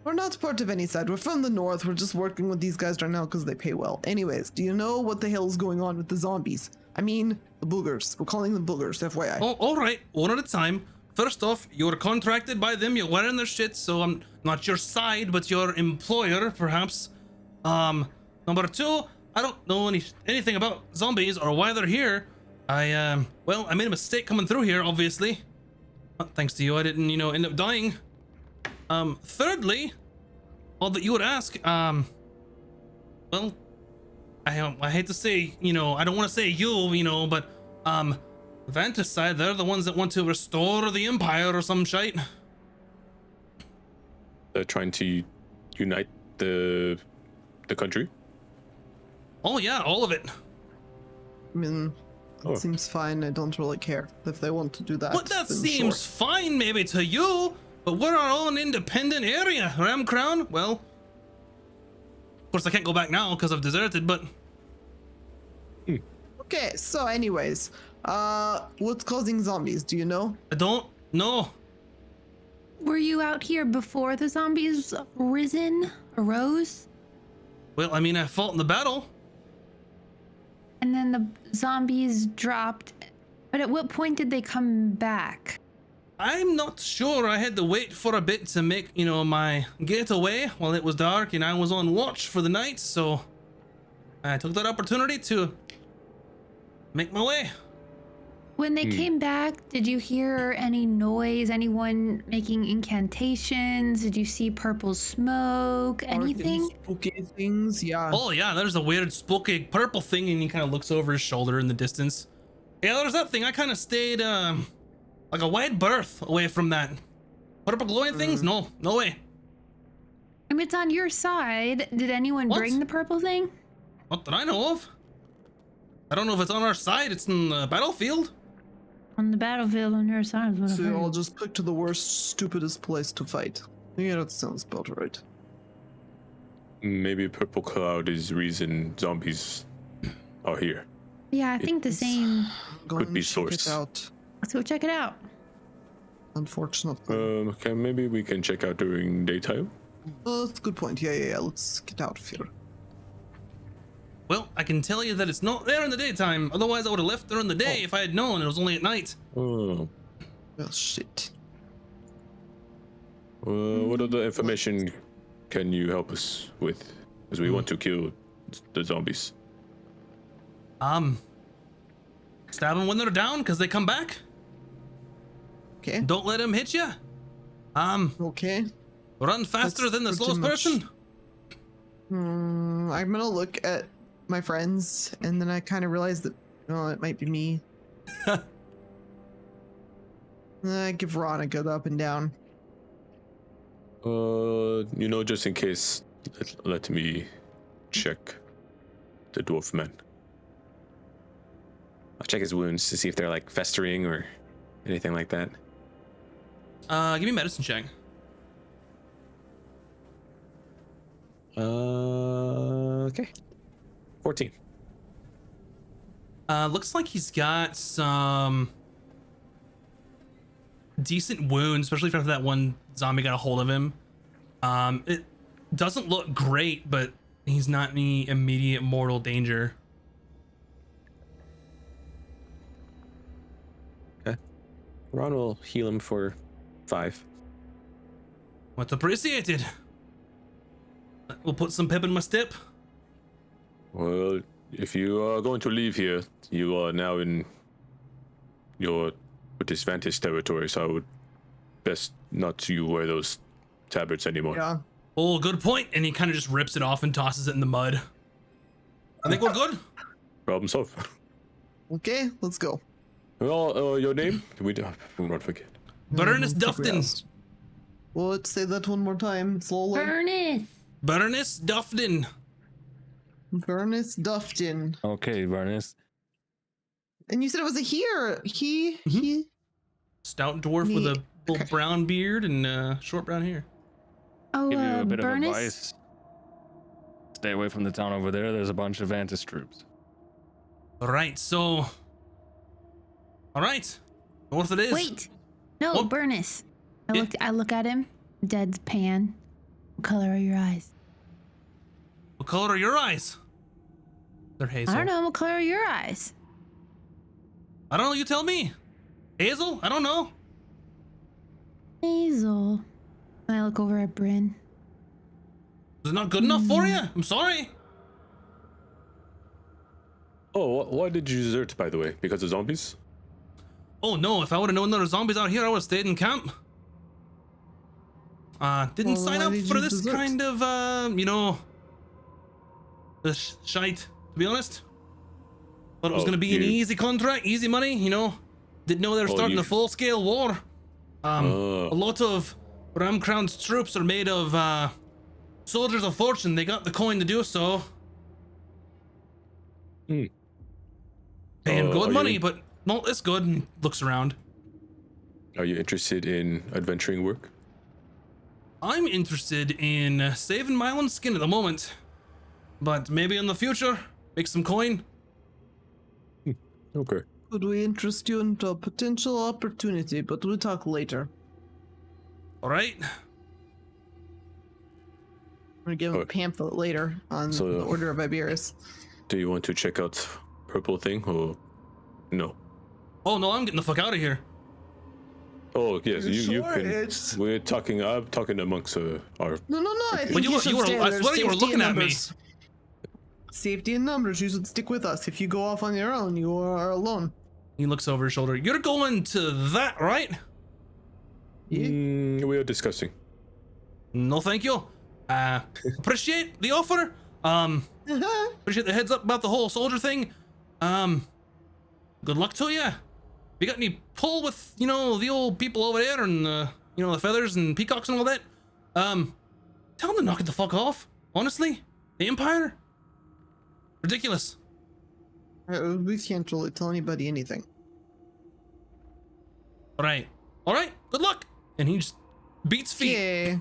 We're not part of any side. We're from the north. We're just working with these guys right now because they pay well. Anyways, do you know what the hell is going on with the zombies? I mean, the boogers. We're calling them boogers, FYI. Oh, all right, one at a time. First off, you're contracted by them. You're wearing their shit, so I'm not your side, but your employer, perhaps. Number two, I don't know anything about zombies or why they're here. Well, I made a mistake coming through here, obviously. Thanks to you, I didn't, end up dying. Thirdly, all that you would ask, well, I hate to say, I don't want to say you, but, Vantis side, they're the ones that want to restore the Empire or some shite. They're trying to unite the country. Oh yeah, all of it. I mean, it Oh. seems fine. I don't really care if they want to do that. But that then seems sure. fine maybe to you, but we're our own independent area, Ram Crown. Well, of course I can't go back now because I've deserted, but Okay, so anyways, what's causing zombies? Do you know? I don't know. Were you out here before the zombies arose? Well, I mean, I fought in the battle. and then the zombies dropped. But at what point did they come back? I'm not sure. I had to wait for a bit to make, you know, my getaway while it was dark and I was on watch for the night, so I took that opportunity to make my way. When they came back, did you hear any noise? Anyone making incantations? Did you see purple smoke? Anything? Spooky things, yeah. Oh yeah, there's a weird spooky purple thing, and he kind of looks over his shoulder in the distance. Yeah, there's that thing. I kind of stayed like a wide berth away from that. Purple glowing things? No way. I mean, it's on your side. Did anyone What? bring the purple thing? Not that I know of. I don't know if it's on our side. It's in the battlefield. On the battlefield on your side is what I So heard. I'll just pick to the worst, stupidest place to fight. Yeah, that sounds about right. Maybe purple cloud is the reason zombies are here. Yeah, I think the It's- same. Go Could and be check source. it out. Let's go check it out. Unfortunately. Okay, maybe we can check out during daytime. That's a good point. Yeah. Let's get out of here. Well, I can tell you that it's not there in the daytime. Otherwise, I would have left during the day if I had known it was only at night. Oh. Well, shit. What other information can you help us with? Because we want to kill the zombies. Stab them when they're down, because they come back. Okay. Don't let them hit you. Okay. Run faster That's than the pretty slowest much- person. I'm gonna look at my friends, and then I kind of realize that, oh, it might be me. I give Ron a good up and down. You know, just in case, let me check the dwarf man. I'll check his wounds to see if they're like festering or anything like that. Give me a medicine check. Okay. 14. Looks like he's got some decent wounds, especially after that one zombie got a hold of him. It doesn't look great, but he's not in any immediate mortal danger. Ron will heal him for 5. Much appreciated. We'll put some pep in my step. Well, if you are going to leave here, you are now in your disadvantaged territory, so I would best not to you wear those tabards anymore. Yeah. Oh, good point. And he kind of just rips it off and tosses it in the mud. I think we're good. Problem solved. Okay, let's go. Well, your name? We will not forget. Burnus I don't think we Dufton. asked. Well, let's say that one more time, slowly. Furnace. Burnus Dufton. Furnace Dufton. Okay, Varnus. And you said it was a he or he? Stout dwarf with a Me- full okay. brown beard and short brown hair. Oh, Give you a bit Burnus? of advice. Stay away from the town over there. There's a bunch of Vantis troops. All right, so. All right, north it is. Wait. No, What? Burnus. Yeah. I look at him. Deadpan. What color are your eyes? What color are your eyes? They're hazel. I don't know. What color are your eyes? I don't know. You tell me. Hazel? I don't know. Hazel. And I look over at Bryn. Is it not good enough for you? I'm sorry. Oh, why did you desert, by the way? Because of zombies? Oh no! If I would have known there were zombies out here, I would have stayed in camp. Didn't Well, sign why up did for you this desert? kind of you know, this shite. To be honest, thought it was Oh, gonna be an you- easy contract, easy money. You know, didn't know they were Oh, starting you- a full-scale war. Oh. A lot of Ramcrown's troops are made of soldiers of fortune. They got the coin to do so. Hmm. Paying Are good you money, in- but not this good. And looks around. Are you interested in adventuring work? I'm interested in saving my own skin at the moment, but maybe in the future, make some coin. Okay. Could we interest you in a potential opportunity? But we'll talk later. All right. I'm gonna give him a Okay. pamphlet later on So- the Order of Iberus. Do you want to check out purple thing, or no? Oh no, I'm getting the fuck out of here. Oh yes, you Sure, can. it's- We're talking. I'm talking amongst our. No. I think But you, should stay I there. swear you were Safety looking in at me. numbers. Safety in numbers. You should stick with us. If you go off on your own, you are alone. He looks over his shoulder. You're going to that, right? Yeah. We are discussing. No, thank you. Appreciate the offer. Appreciate the heads up about the whole soldier thing. Good luck to you. You got any pull with, you know, the old people over there and, you know, the feathers and peacocks and all that? Tell them to knock it the fuck off. Honestly, the Empire? Ridiculous. We can't really tell anybody anything. All right. Good luck. And he just beats feet. Yeah.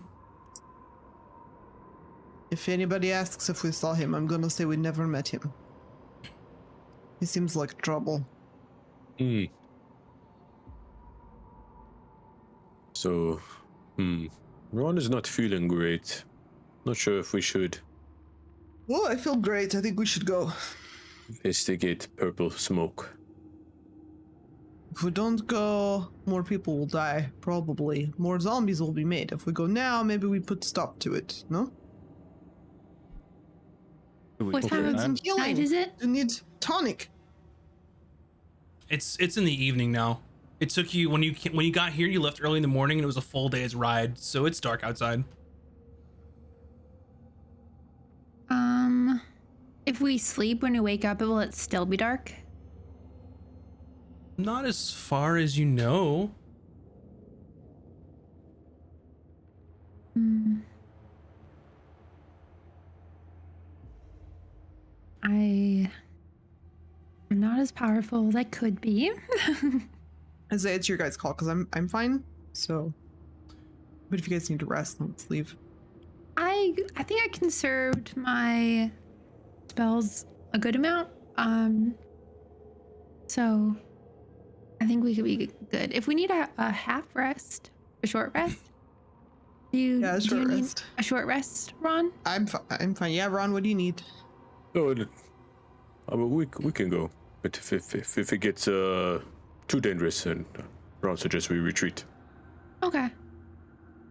If anybody asks if we saw him, I'm gonna say we never met him. He seems like trouble. So, Ron is not feeling great. Not sure if we should Well, I feel great. I think we should go. investigate purple smoke. If we don't go, more people will die, probably. More zombies will be made. If we go now, maybe we put stop to it, no? What time of Some night healing. is it? You need tonic. It's in the evening now. It took you when you got here. You left early in the morning, and it was a full day's ride, so it's dark outside. If we sleep when we wake up, will it still be dark? Not as far as you know. I'm not as powerful as I could be. I say it's your guys' call because I'm fine. So, but if you guys need to rest, let's leave. I think I conserved my spells a good amount. So I think we could be good. If we need a half rest, a short rest, do you need rest. a short rest, Ron? I'm fine. Yeah, Ron, what do you need? Oh, we can go, but if it gets too dangerous, then Ron suggests we retreat. Okay.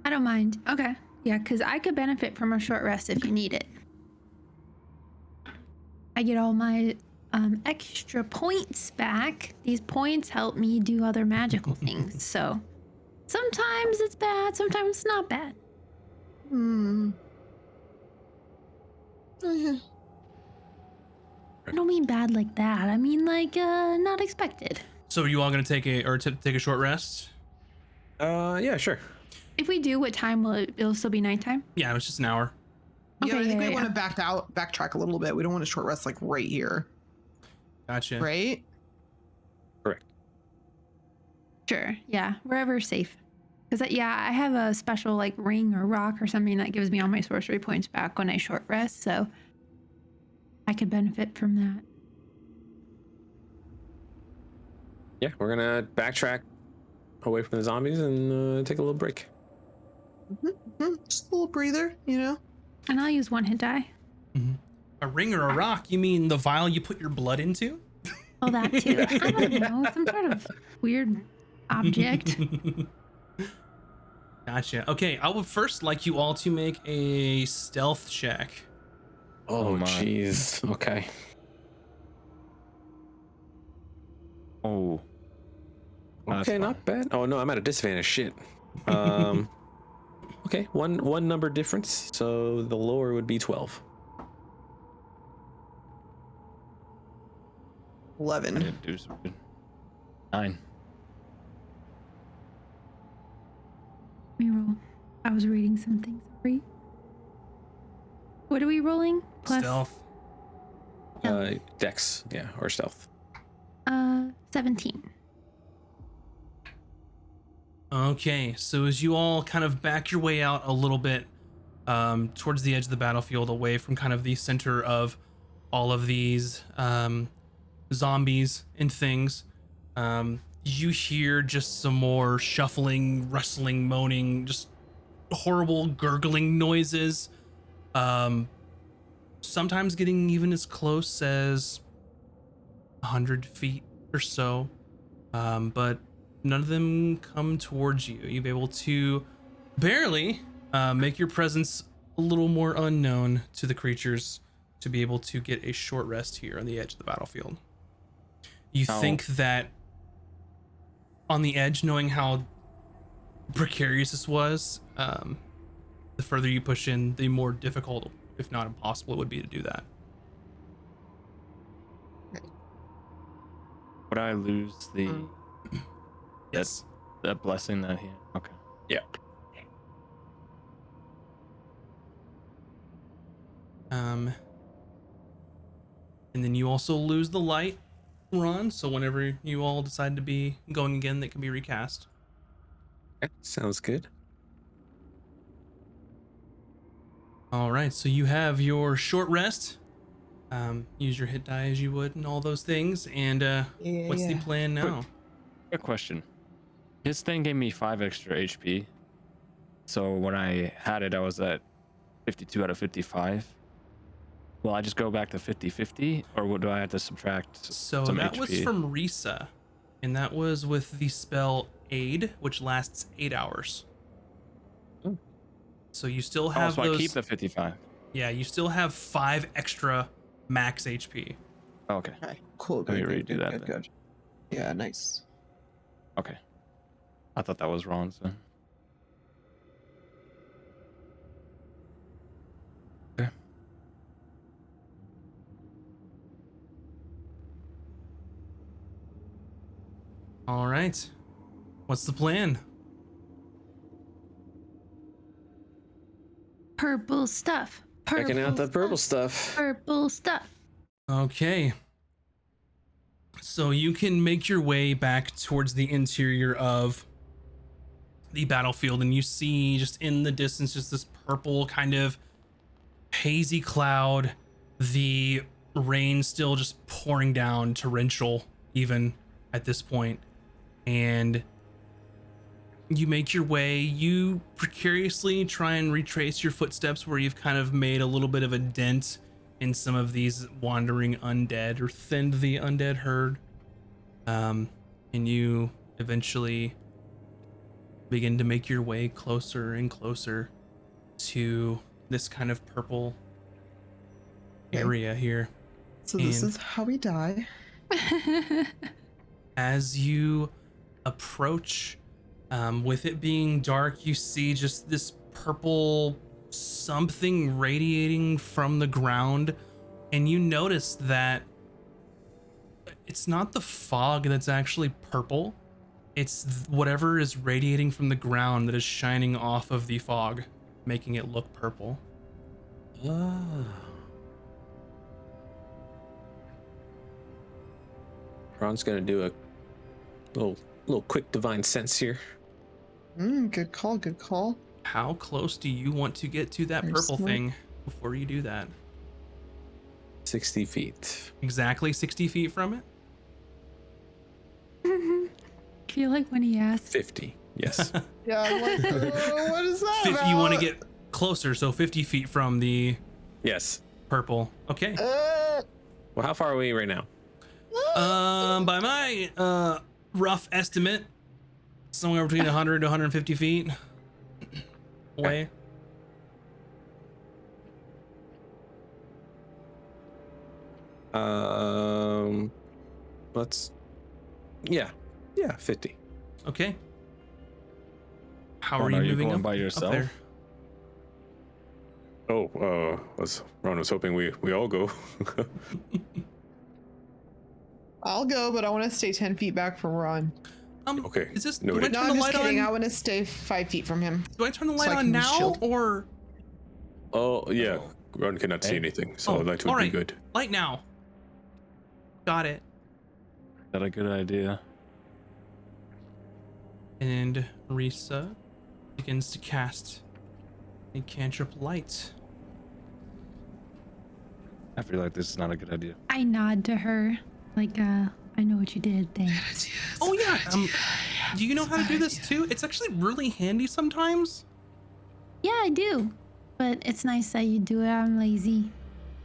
I don't mind. Okay. Yeah, because I could benefit from a short rest if you need it. I get all my extra points back. These points help me do other magical things. So sometimes it's bad, sometimes it's not bad. Oh, yeah. I don't mean bad like that. I mean like not expected. So are you all gonna take a short rest? Yeah, sure. If we do, what time will it'll still be nighttime? Yeah, it's just an hour. Yeah, I Okay, think yeah, we yeah. want to backtrack a little bit. We don't want a short rest like right here, Gotcha. right? Correct. Sure. Yeah, wherever's safe. Because I have a special like ring or rock or something that gives me all my sorcery points back when I short rest, so I could benefit from that. Yeah, we're gonna backtrack away from the zombies and take a little break. Just a little breather, you know. And I'll use one hit die. A ring or a rock? You mean the vial you put your blood into? Oh, that too. I don't know, some sort of weird object. Gotcha. Okay, I would first like you all to make a stealth check. Oh, my. jeez. Okay. Oh. That's Okay, fine. not bad. Oh no, I'm at a disadvantage. Shit. Okay, one number difference. So the lower would be 12. 11. I didn't do so good. 9. Let me roll. I was reading something. Sorry. What are we rolling? Plus Stealth. Dex, yeah, or stealth. 17. Okay, so as you all kind of back your way out a little bit towards the edge of the battlefield, away from kind of the center of all of these zombies and things, you hear just some more shuffling, rustling, moaning, just horrible gurgling noises. Sometimes getting even as close as 100 feet or so, but none of them come towards you. You've able to barely make your presence a little more unknown to the creatures to be able to get a short rest here on the edge of the battlefield. You think that on the edge, knowing how precarious this was, the further you push in, the more difficult, if not impossible, it would be to do that. Would I lose the Yes. that blessing that he? Okay. Yeah. And then you also lose the light, Ron. So whenever you all decide to be going again, that can be recast. Okay, sounds good. All right. So you have your short rest. Use your hit die as you would, and all those things. And what's the plan now? Quick question. His thing gave me 5 extra HP. So when I had it, I was at 52 out of 55. Will I just go back to 50-50, or what do I have to subtract So some that HP? was from Risa, and that was with the spell Aid, which lasts 8 hours. Oh. So you still Oh, have so those. I keep the 55. Yeah, you still have 5 extra max HP. Oh, okay. Okay, cool. Let me Good, redo that then. good. Yeah, nice. Okay. I thought that was wrong. So. Okay. All right. What's the plan? Purple stuff. Checking out the purple stuff. Purple stuff. Okay. So you can make your way back towards the interior of the battlefield, and you see just in the distance just this purple kind of hazy cloud, the rain still just pouring down, torrential even at this point. And you make your way, you precariously try and retrace your footsteps where you've kind of made a little bit of a dent in some of these wandering undead, or thinned the undead herd. And you eventually begin to make your way closer and closer to this kind of purple area here. So this And- is how we die. As you approach, with it being dark, you see just this purple something radiating from the ground, and you notice that it's not the fog that's actually purple. It's whatever is radiating from the ground that is shining off of the fog, making it look purple. Ron's gonna do a little quick divine sense here. Good call, good call. How close do you want to get to that Very purple smart. thing before you do that? 60 feet. Exactly 60 feet from it? I feel like when he asked, 50. Yes. Yeah, I'm like, what is that? 50, you want to about? get closer, so 50 feet from the Yes. purple. Okay. Well, how far are we right now? By my rough estimate, somewhere between 100 to 150 feet away. Let's. Yeah, 50. Okay. How Ron, are you are you moving going up, by up yourself? there? Oh, Ron was hoping we all go. I'll go, but I want to stay 10 feet back from Ron. Okay, Is this? Do noted. I No, turn I'm the just light kidding. I on? want to stay 5 feet from him. Do I turn the so light I on can use now, shield. or Oh yeah, Ron cannot see Hey. anything, so Oh, that would all be right. good. light now? Got it. Is that a good idea? And Risa begins to cast a cantrip light. I feel like this is not a good idea. I nod to her, like, I know what you did. Thanks. Oh yeah. Do you know how to do this too? It's actually really handy sometimes. Yeah, I do. But it's nice that you do it. I'm lazy.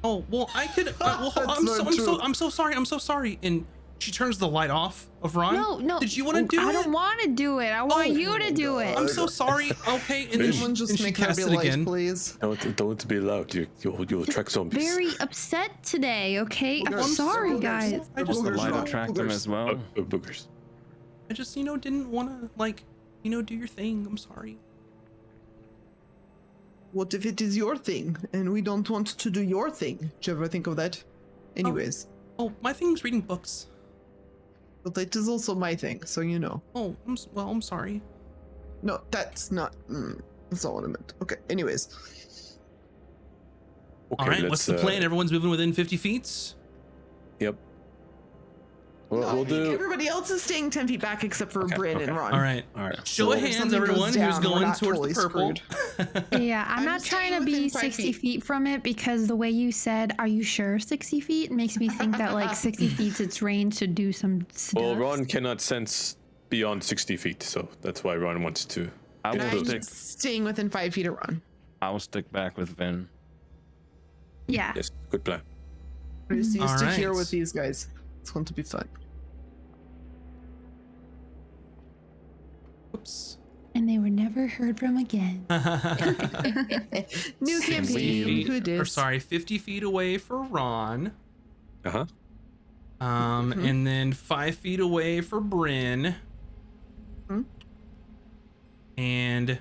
Oh, well, I could. Well, That's not true. I'm so sorry. I'm so sorry. And she turns the light off of Ron. No. Did you want to do I it? don't want to do it. I want you to do it. I'm so sorry. Okay, and then Someone just and she make her casts be it light, again. please. Don't be loud. You'll attract zombies. Very upset today, okay? I'm Boogers. sorry, Boogers. guys. I just, The light Boogers. attract them Boogers. as well. Boogers. I just, didn't want to like, do your thing. I'm sorry. What if it is your thing and we don't want to do your thing? Did you ever think of that? Anyways, Oh, my thing's reading books. but that is also my thing, so you know. Oh, I'm sorry. No, that's not. That's not what I meant. Okay. Anyways, Okay, All right, what's the let's, plan? Everyone's moving within 50 feet. Yep. Well, No, I we'll think do. everybody else is staying 10 feet back except for Bryn and Ron. All right. All right. Show of if hands, something goes everyone, who's down, we're going not towards totally the purple. Yeah, I'm I'm not trying staying to be within 5 60 feet. feet from it because the way you said, "Are you sure 60 feet?" makes me think that like 60 feet's its range to do some stuff. Well, Ron cannot sense beyond 60 feet, so that's why Ron wants to. I get will I'm close. stick. staying within 5 feet of Ron. I will stick back with Vin. Yeah. Yes, good plan. I'm just used to here Alright. with these guys. It's going to be fun. Oops. And they were never heard from again. New campaign. Who Or dis? sorry, 50 feet away for Ron. Uh huh. And then 5 feet away for Bryn. Hmm? And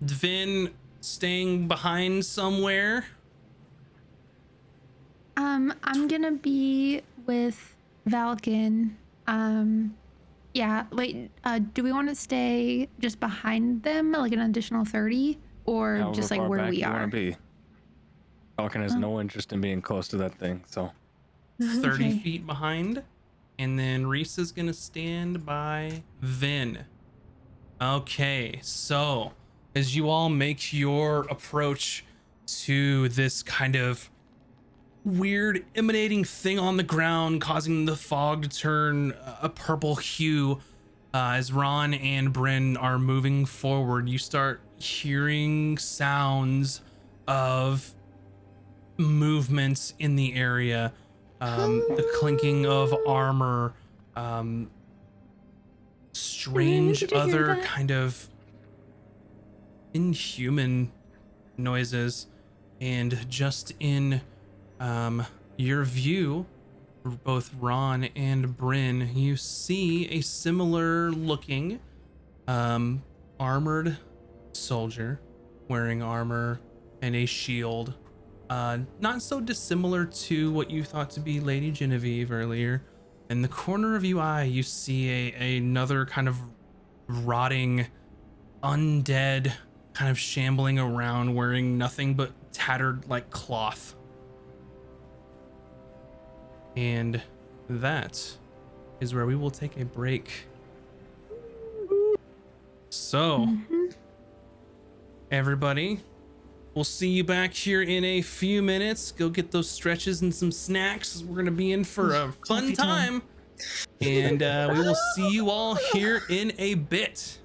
Vin staying behind somewhere. I'm gonna be with Valken. Yeah, wait, do we want to stay just behind them, like an additional 30? Or However just like far where back we you are? wanna be. Falcon has no interest in being close to that thing, so 30 Okay. feet behind. And then Reese is going to stand by Vin. Okay, so as you all make your approach to this kind of weird emanating thing on the ground, causing the fog to turn a purple hue, as Ron and Bryn are moving forward, you start hearing sounds of movements in the area, the clinking of armor, strange Did you hear other that? kind of inhuman noises, and just in your view, both Ron and Bryn, you see a similar looking armored soldier wearing armor and a shield, not so dissimilar to what you thought to be Lady Genevieve earlier. In the corner of your eye, you see another kind of rotting undead kind of shambling around, wearing nothing but tattered like cloth. And that is where we will take a break. So, everybody, we'll see you back here in a few minutes. Go get those stretches and some snacks. We're going to be in for a fun time. And we will see you all here in a bit.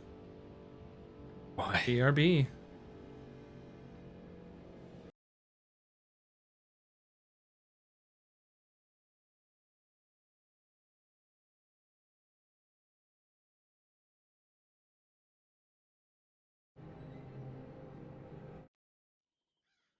why? BRB.